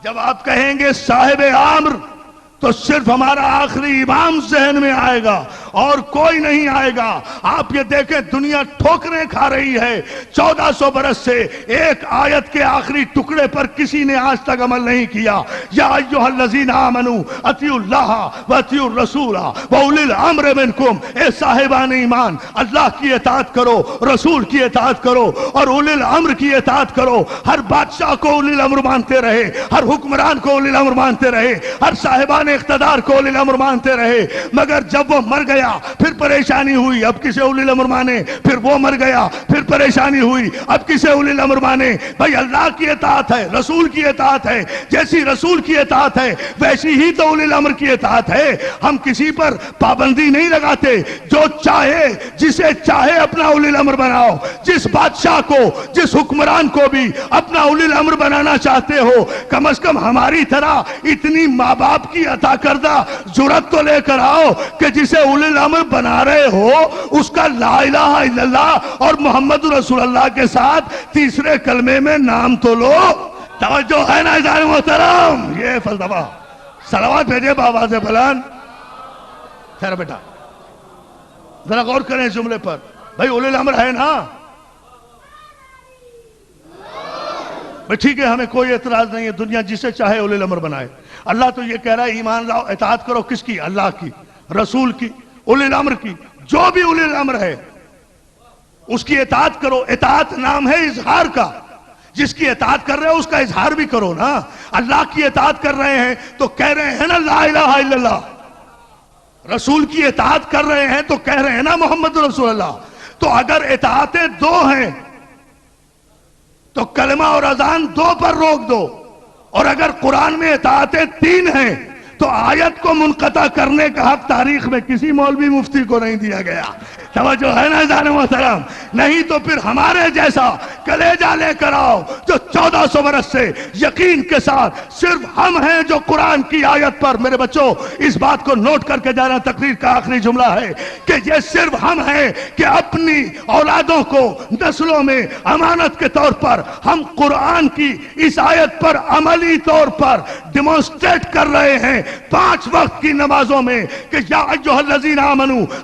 جب آپ کہیں گے صاحب امر تو صرف ہمارا آخری امام ذہن میں آئے گا اور کوئی نہیں آئے گا۔ آپ یہ دیکھیں دنیا ٹھوکریں کھا رہی ہے، 1400 برس سے ایک آیت کے آخری ٹکڑے پر کسی نے آج تک عمل نہیں کیا۔ یا ایھا الذین آمنوا اطیعوا اللہ واطیعوا الرسول واولی الامر منکم، اے صاحبان ایمان اللہ کی اطاعت کرو، رسول کی اطاعت کرو اور اولی الامر کی اطاعت کرو۔ ہر بادشاہ کو اولی الامر مانتے رہے، ہر حکمران کو اولی الامر مانتے رہے، ہر صاحبان اقتدار کو اولی الامر مانتے رہے، مگر جب وہ مر گیا پھر پریشانی ہوئی، اب کسے اولی الامر مانے؟ پھر وہ مر گیا پھر پریشانی ہوئی، اب کسے اولی الامر مانے؟ بھائی اللہ کی اطاعت ہے، رسول کی اطاعت ہے، جیسی رسول کی اطاعت ہے ویسی ہی تو اولی الامر کی اطاعت ہے۔ ہم کسی پر پابندی نہیں لگاتے، جو چاہے جسے چاہے اپنا اولی الامر بناؤ۔ جس بادشاہ کو، جس حکمران کو بھی اپنا اولی الامر بنانا چاہتے ہو، کم از کم ہماری طرح اتنی ماں باپ کی عطا کردہ جرات تو لے کر آؤ کہ جسے اولی الامر بنا رہے ہو اس کا لا الہ الا اللہ اور محمد رسول اللہ کے ساتھ تیسرے کلمے میں نام تو لو۔ توجہ ہے نا عزیزان محترم؟ یہ فلسفہ۔ صلوات بھیجے بآواز بلند۔ خیر بیٹا ذرا غور کریں اس جملے پر، بھائی اولی الامر ہے نا؟ بھائی ٹھیک ہے، ہمیں کوئی اعتراض نہیں ہے، دنیا جسے چاہے اولی الامر بنائے۔ اللہ تو یہ کہہ رہا ہے ایمان لاؤ، اطاعت کرو، کس کی؟ اللہ کی، رسول کی، اولی الامر کی۔ جو بھی اولی الامر ہے اس کی اطاعت کرو۔ اطاعت نام ہے اظہار کا، جس کی اطاعت کر رہے ہو اس کا اظہار بھی کرو نا۔ اللہ کی اطاعت کر رہے ہیں تو کہہ رہے ہیں نا لا الہ الا اللہ، رسول کی اطاعت کر رہے ہیں تو کہہ رہے ہیں نا محمد رسول اللہ۔ تو اگر اطاعتیں 2 ہیں تو کلمہ اور اذان 2 پر روک دو، اور اگر قرآن میں اطاعتیں 3 ہیں تو آیت کو منقطع کرنے کا حق تاریخ میں کسی مولوی مفتی کو نہیں دیا گیا۔ توجہ ہے نا عزیزان محترم؟ نہیں تو پھر ہمارے جیسا کلیجہ لے کر آؤ جو 1400 برس سے یقین کے ساتھ صرف ہم ہیں جو قرآن کی آیت پر، میرے بچوں اس بات کو نوٹ کر کے جانا، تقریر کا آخری جملہ ہے کہ یہ صرف ہم ہیں کہ اپنی اولادوں کو نسلوں میں امانت کے طور پر ہم قرآن کی اس آیت پر عملی طور پر ڈیمونسٹریٹ کر رہے ہیں 5 وقت کی نمازوں میں کہ یا ایھا الذین آمنوا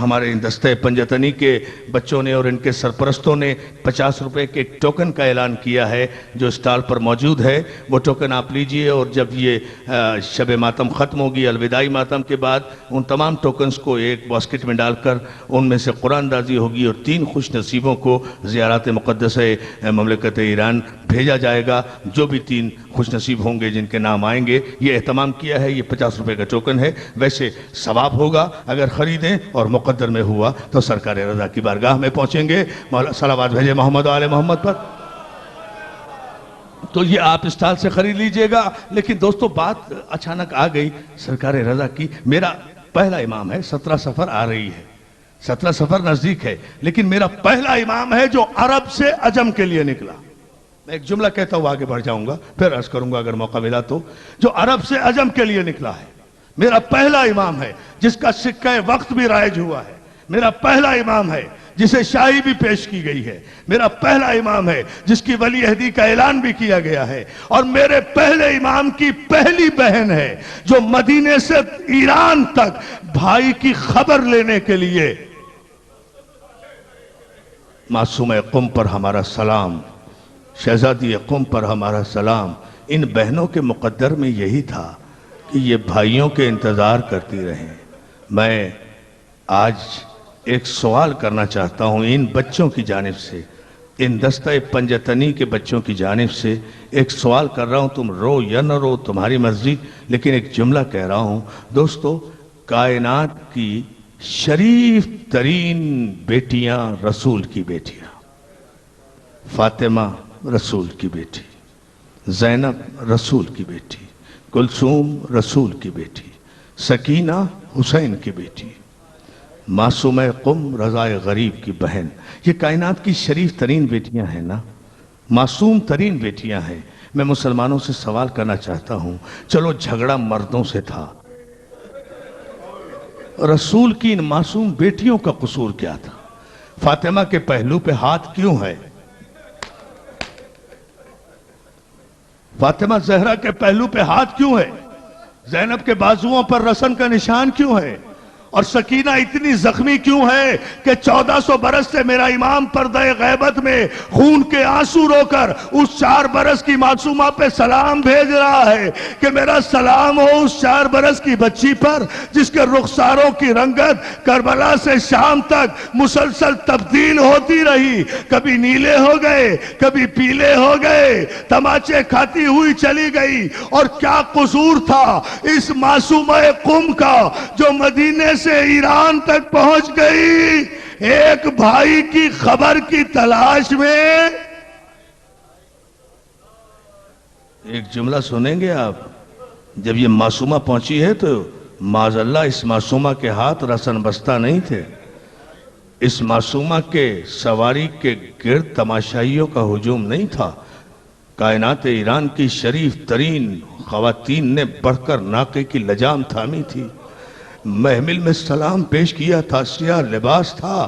ہمارے دستہ پنجتنی کے بچوں نے اور ان کے سرپرستوں نے 50 روپے کے ٹوکن کا اعلان کیا ہے جو اسٹال پر موجود ہے. وہ ٹوکن آپ لیجئے اور جب یہ شب ماتم ختم ہوگی الوداعی ماتم کے بعد ان تمام ٹوکنز کو ایک باسکٹ میں ڈال کر ان میں سے قرآن دازی ہوگی اور 3 خوش نصیبوں کو زیارات مقدسہ مملکت ایران بھیجا جائے گا. جو بھی 3 خوش نصیب ہوں گے جن کے نام آئیں گے یہ اہتمام کیا ہے. یہ 50 روپے کا ٹوکن ہے. ویسے ثواب ہوگا اگر خریدیں اور مقدر میں ہوا تو سرکار رضا کی بارگاہ میں پہنچیں گے. مولا صلوات بھیجے محمد و آل محمد پر. تو یہ آپ اسٹال سے خرید لیجئے گا. لیکن دوستو بات اچانک آ گئی سرکار رضا کی. میرا پہلا امام ہے. 17 سفر آ رہی ہے, 17 سفر نزدیک ہے, لیکن میرا پہلا امام ہے جو عرب سے عجم کے لیے نکلا. میں ایک جملہ کہتا ہوں آگے بڑھ جاؤں گا پھر عرض کروں گا اگر موقع ملا تو. جو عرب سے عجم کے لیے نکلا ہے میرا پہلا امام ہے جس کا سکہ وقت بھی رائج ہوا ہے. میرا پہلا امام ہے جسے شاہی بھی پیش کی گئی ہے. میرا پہلا امام ہے جس کی ولی عہدی کا اعلان بھی کیا گیا ہے. اور میرے پہلے امام کی پہلی بہن ہے جو مدینے سے ایران تک بھائی کی خبر لینے کے لیے. معصومہ قم پر ہمارا سلام, شہزادی قم پر ہمارا سلام. ان بہنوں کے مقدر میں یہی تھا کہ یہ بھائیوں کے انتظار کرتی رہیں. میں آج ایک سوال کرنا چاہتا ہوں ان بچوں کی جانب سے, ان دستہ پنجتنی کے بچوں کی جانب سے ایک سوال کر رہا ہوں. تم رو یا نہ رو تمہاری مرضی, لیکن ایک جملہ کہہ رہا ہوں. دوستو کائنات کی شریف ترین بیٹیاں رسول کی بیٹیاں, فاطمہ رسول کی بیٹی, زینب رسول کی بیٹی, کلثوم رسول کی بیٹی, سکینہ حسین کی بیٹی, معصومہ قم رضا غریب کی بہن. یہ کائنات کی شریف ترین بیٹیاں ہیں نا, معصوم ترین بیٹیاں ہیں. میں مسلمانوں سے سوال کرنا چاہتا ہوں, چلو جھگڑا مردوں سے تھا, رسول کی ان معصوم بیٹیوں کا قصور کیا تھا؟ فاطمہ کے پہلو پہ ہاتھ کیوں ہے؟ فاطمہ زہرا کے پہلو پہ ہاتھ کیوں ہے؟ زینب کے بازوؤں پر رسن کا نشان کیوں ہے؟ اور سکینہ اتنی زخمی کیوں ہے کہ 1400 برس سے میرا امام پردہ غیبت میں خون کے آنسو رو کر اس 4 برس کی معصومہ پہ سلام بھیج رہا ہے کہ میرا سلام ہو اس 4 برس کی بچی پر جس کے رخساروں کی رنگت کربلا سے شام تک مسلسل تبدیل ہوتی رہی. کبھی نیلے ہو گئے, کبھی پیلے ہو گئے, تماچے کھاتی ہوئی چلی گئی. اور کیا قصور تھا اس معصومہ قم کا جو مدینے سے ایران تک پہنچ گئی ایک بھائی کی خبر کی تلاش میں. ایک جملہ سنیں گے آپ, جب یہ معصومہ پہنچی ہے تو معاذاللہ اس معصومہ کے ہاتھ رسن بستہ نہیں تھے. اس معصومہ کے سواری کے گرد تماشائیوں کا ہجوم نہیں تھا. کائنات ایران کی شریف ترین خواتین نے بڑھ کر ناقے کی لجام تھامی تھی, محمل میں سلام پیش کیا تھا, سیاہ لباس تھا,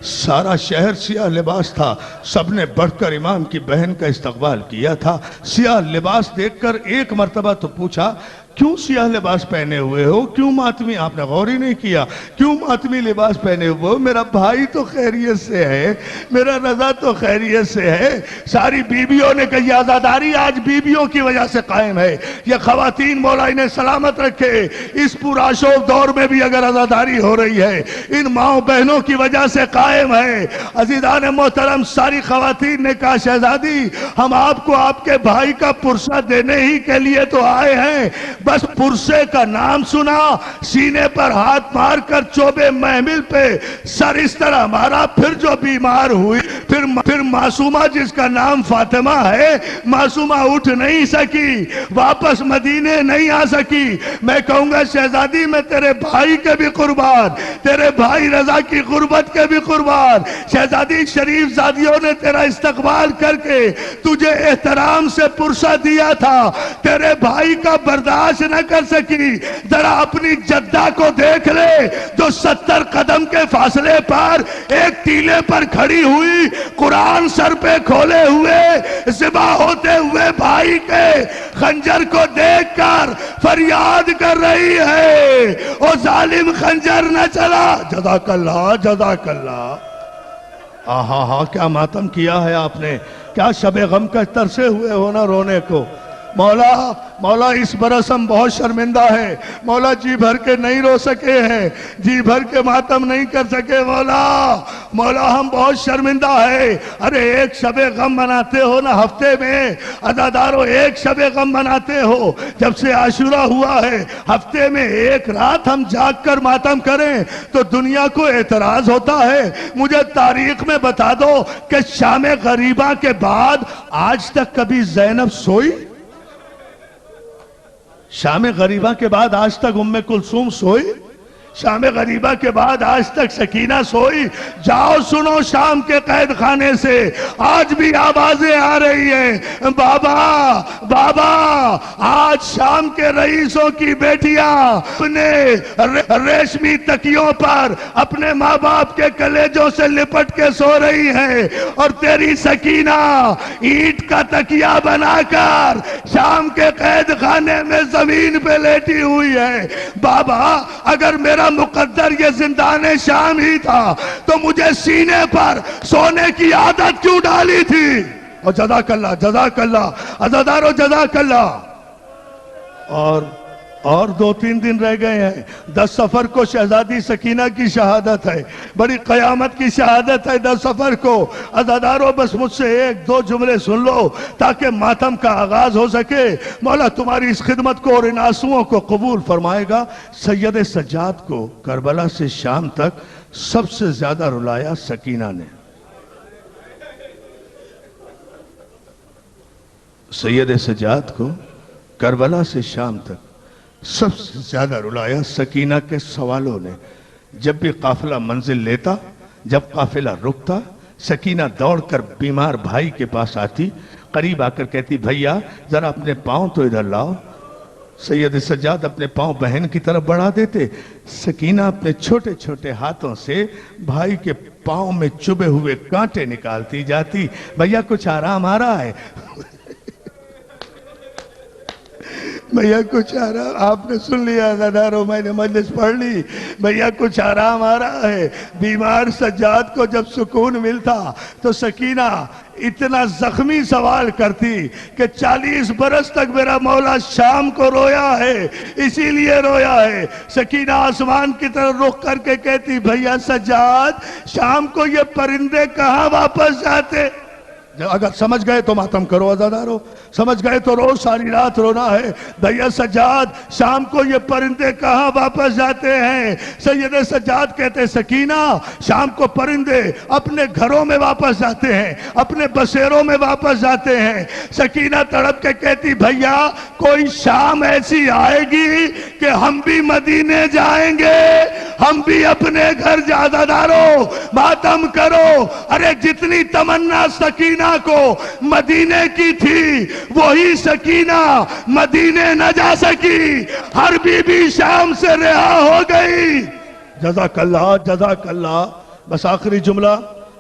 سارا شہر سیاہ لباس تھا. سب نے بڑھ کر امام کی بہن کا استقبال کیا تھا. سیاہ لباس دیکھ کر ایک مرتبہ تو پوچھا کیوں سیاہ لباس پہنے ہوئے ہو, کیوں ماتمی؟ آپ نے غور ہی نہیں کیا کیوں ماتمی لباس پہنے ہوئے ہو؟ میرا بھائی تو خیریت سے ہے, میرا رضا تو خیریت سے ہے. ساری بیویوں نے کہا یہ عزاداری آج بیویوں کی وجہ سے قائم ہے. یہ خواتین مولا انہیں سلامت رکھے, اس پرآشوب دور میں بھی اگر عزاداری ہو رہی ہے ان ماؤں بہنوں کی وجہ سے قائم ہے. عزیزان محترم ساری خواتین نے کہا شہزادی ہم آپ کو آپ کے بھائی کا پرسہ دینے ہی کے لیے تو آئے ہیں, بس پرسے کا نام سنا سینے پر ہاتھ مار کر چوبے محمل پہ سر اس طرح مارا. پھر جو بیمار ہوئی پھر معصومہ جس کا نام فاطمہ ہے معصومہ اٹھ نہیں سکی, واپس مدینے نہیں آ سکی. میں کہوں گا شہزادی میں تیرے بھائی کے بھی قربان, تیرے بھائی رضا کی غربت کے بھی قربان. شہزادی شریف زادیوں نے تیرا استقبال کر کے تجھے احترام سے پرسہ دیا تھا, تیرے بھائی کا برداشت نہ کر سکی. ذرا اپنی جدہ کو دیکھ لے جو 70 قدم کے فاصلے پر ایک ٹیلے پر کھڑی ہوئی، قرآن سر پہ کھولے ہوئے، ذبح ہوتے ہوئے بھائی کے خنجر کو دیکھ کر فریاد کر رہی ہے، او ظالم خنجر نہ چلا۔ جزاک اللہ، جزاک اللہ۔ آہا ہاں، کیا ماتم کیا ہے آپ نے، کیا شب غم کا ترسے ہوئے ہو نا رونے کو۔ مولا اس برس ہم بہت شرمندہ ہیں مولا، جی بھر کے نہیں رو سکے ہیں، جی بھر کے ماتم نہیں کر سکے مولا ہم بہت شرمندہ ہیں۔ ارے ایک شب غم مناتے ہو نا ہفتے میں، عزادارو ایک شب غم مناتے ہو، جب سے عاشورہ ہوا ہے ہفتے میں ایک رات ہم جاگ کر ماتم کریں تو دنیا کو اعتراض ہوتا ہے۔ مجھے تاریخ میں بتا دو کہ شام غریبہ کے بعد آج تک کبھی زینب سوئی؟ شام غریبہ کے بعد آج تک ام کلثوم سوئی؟ شام غریبہ کے بعد آج تک سکینہ سوئی؟ جاؤ سنو شام کے قید خانے سے آج بھی آوازیں آ رہی ہیں، بابا آج شام کے رئیسوں کی بیٹیاں اپنے ریشمی تکیوں پر اپنے ماں باپ کے کلیجوں سے لپٹ کے سو رہی ہیں، اور تیری سکینہ اینٹ کا تکیہ بنا کر شام کے قید خانے میں زمین پہ لیٹی ہوئی ہے۔ بابا اگر میرا مقدر یہ زندان شام ہی تھا تو مجھے سینے پر سونے کی عادت کیوں ڈالی تھی؟ اور جزاک اللہ، جزاک اللہ، عزادارو جزاک اللہ۔ اور 2-3 دن رہ گئے ہیں، 10 سفر کو شہزادی سکینہ کی شہادت ہے، بڑی قیامت کی شہادت ہے 10 سفر کو۔ عزادارو بس مجھ سے 1-2 جملے سن لو تاکہ ماتم کا آغاز ہو سکے۔ مولا تمہاری اس خدمت کو اور ان آنسوؤں کو قبول فرمائے گا۔ سید سجاد کو کربلا سے شام تک سب سے زیادہ رلایا سکینہ نے۔ سید سجاد کو کربلا سے شام تک سب سے زیادہ رلایا سکینہ کے سوالوں نے۔ جب بھی قافلہ منزل لیتا، جب قافلہ رکتا، سکینہ دوڑ کر بیمار بھائی کے پاس آتی، قریب آ کر کہتی بھائیا ذرا اپنے پاؤں تو ادھر لاؤ۔ سید سجاد اپنے پاؤں بہن کی طرف بڑھا دیتے، سکینہ اپنے چھوٹے چھوٹے ہاتھوں سے بھائی کے پاؤں میں چبھے ہوئے کانٹے نکالتی جاتی۔ بھائیا کچھ آرام آ رہا ہے؟ بھیا کچھ آرام، آپ نے سن لیا عزادارو، میں نے مجلس پڑھ لی، بھیا کچھ آرام آ رہا ہے۔ بیمار سجاد کو جب سکون ملتا تو سکینہ اتنا زخمی سوال کرتی کہ 40 برس تک میرا مولا شام کو رویا ہے، اسی لیے رویا ہے۔ سکینہ آسمان کی طرف رخ کر کے کہتی بھیا سجاد شام کو یہ پرندے کہاں واپس جاتے؟ اگر سمجھ گئے تو ماتم کرو عزادارو، سمجھ گئے تو رو، ساری رات رونا ہے۔ بھیا سجاد شام کو یہ پرندے کہاں واپس جاتے ہیں؟ سید سجاد کہتے سکینہ شام کو پرندے اپنے گھروں میں واپس جاتے ہیں، اپنے بسیروں میں واپس جاتے ہیں۔ سکینہ تڑپ کے کہتی بھیا کوئی شام ایسی آئے گی کہ ہم بھی مدینے جائیں گے، ہم بھی اپنے گھر جا۔ عزادارو ماتم کرو۔ ارے جتنی تمنا سکینہ کو مدینے کی تھی وہی سکینہ مدینے نہ جا سکی، ہر بی بی شام سے رہا ہو گئی۔ جزاک اللہ، جزاک اللہ۔ بس آخری جملہ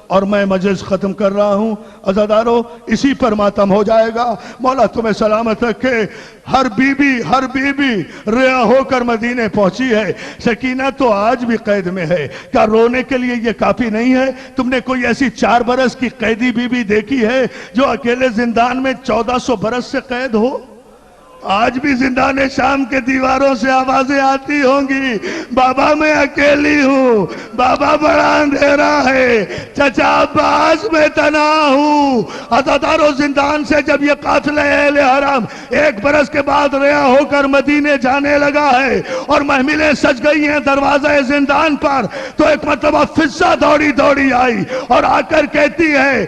اور میں مجلس ختم کر رہا ہوں۔ عزادارو اسی پر ماتم ہو جائے گا۔ مولا تمہیں سلامت رکھے۔ ہر بی بی رہا ہو کر مدینے پہنچی ہے، سکینہ تو آج بھی قید میں ہے۔ کیا رونے کے لیے یہ کافی نہیں ہے؟ تم نے کوئی ایسی 4 برس کی قیدی بی بی دیکھی ہے جو اکیلے زندان میں 1400 برس سے قید ہو؟ آج بھی زندان شام کے دیواروں سے آوازیں آتی ہوں گی بابا میں اکیلی ہوں، بابا بڑا اندھیرا ہے، چچا عباس میں تنہا ہوں۔ عزادارو زندان سے جب یہ قافلہ اہل حرم 1 برس کے بعد رہا ہو کر مدینے جانے لگا ہے اور محملیں سج گئی ہیں دروازہ زندان پر، تو ایک مرتبہ فضہ دوڑی آئی اور آ کر کہتی ہے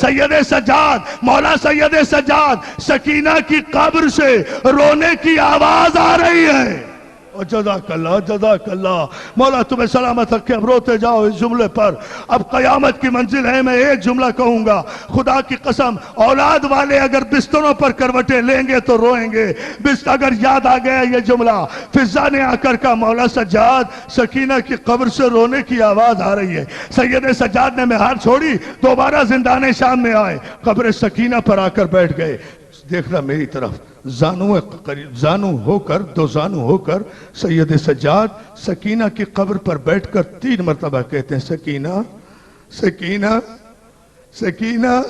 سید سجاد، مولا سید سجاد، سکینہ کی قبر سے رونے کی آواز آ رہی ہے۔ اور جزاک اللہ مولا تمہیں سلامت رکھے. اب روتے جاؤ اس جملے پر. اب قیامت کی منزل ہے. میں ایک جملہ کہوں گا, خدا کی قسم اولاد والے اگر بستروں پر کروٹیں لیں گے تو روئیں گے. اگر یاد آ گیا یہ جملہ فضان آکر کا, مولا سجاد سکینہ کی قبر سے رونے کی آواز آ رہی ہے. سید سجاد نے مہار چھوڑی, دوبارہ زندان شام میں آئے, قبر سکینہ پر آ کر بیٹھ گئے. دیکھنا میری طرف, زانو ہو کر, دو زانو ہو کر سید سجاد سکینہ کی قبر پر بیٹھ کر 3 مرتبہ کہتے ہیں سکینہ سکینہ سکینہ.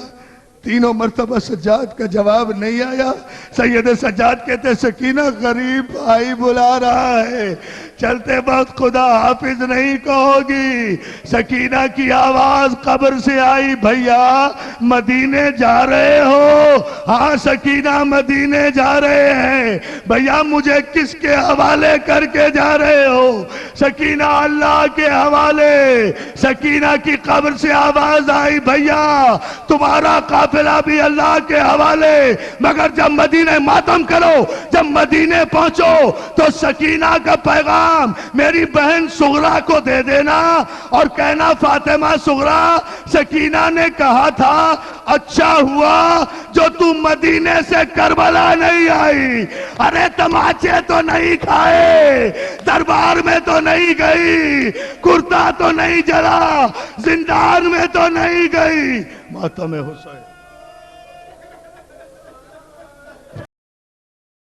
3 مرتبہ سجاد کا جواب نہیں آیا. سید سجاد کہتے ہیں سکینہ غریب بھائی بلا رہا ہے, چلتے وقت خدا حافظ نہیں کہو گی. سکینہ کی آواز قبر سے آئی, بھیا مدینے جا رہے ہو؟ ہاں سکینہ مدینے جا رہے ہیں. بھیا مجھے کس کے حوالے کر کے جا رہے ہو؟ سکینہ اللہ کے حوالے. سکینہ کی قبر سے آواز آئی, بھیا تمہارا قافلہ بھی اللہ کے حوالے, مگر جب مدینے ماتم کرو, جب مدینے پہنچو تو سکینہ کا پیغام میری بہن سغرا کو دے دینا اور کہنا فاطمہ سغرا سکینہ نے کہا تھا اچھا ہوا جو تم مدینے سے کربلا نہیں آئی. ارے تماچے تو نہیں کھائے, دربار میں تو نہیں گئی, کرتا تو نہیں جلا, زندان میں تو نہیں گئی. ماتم حسین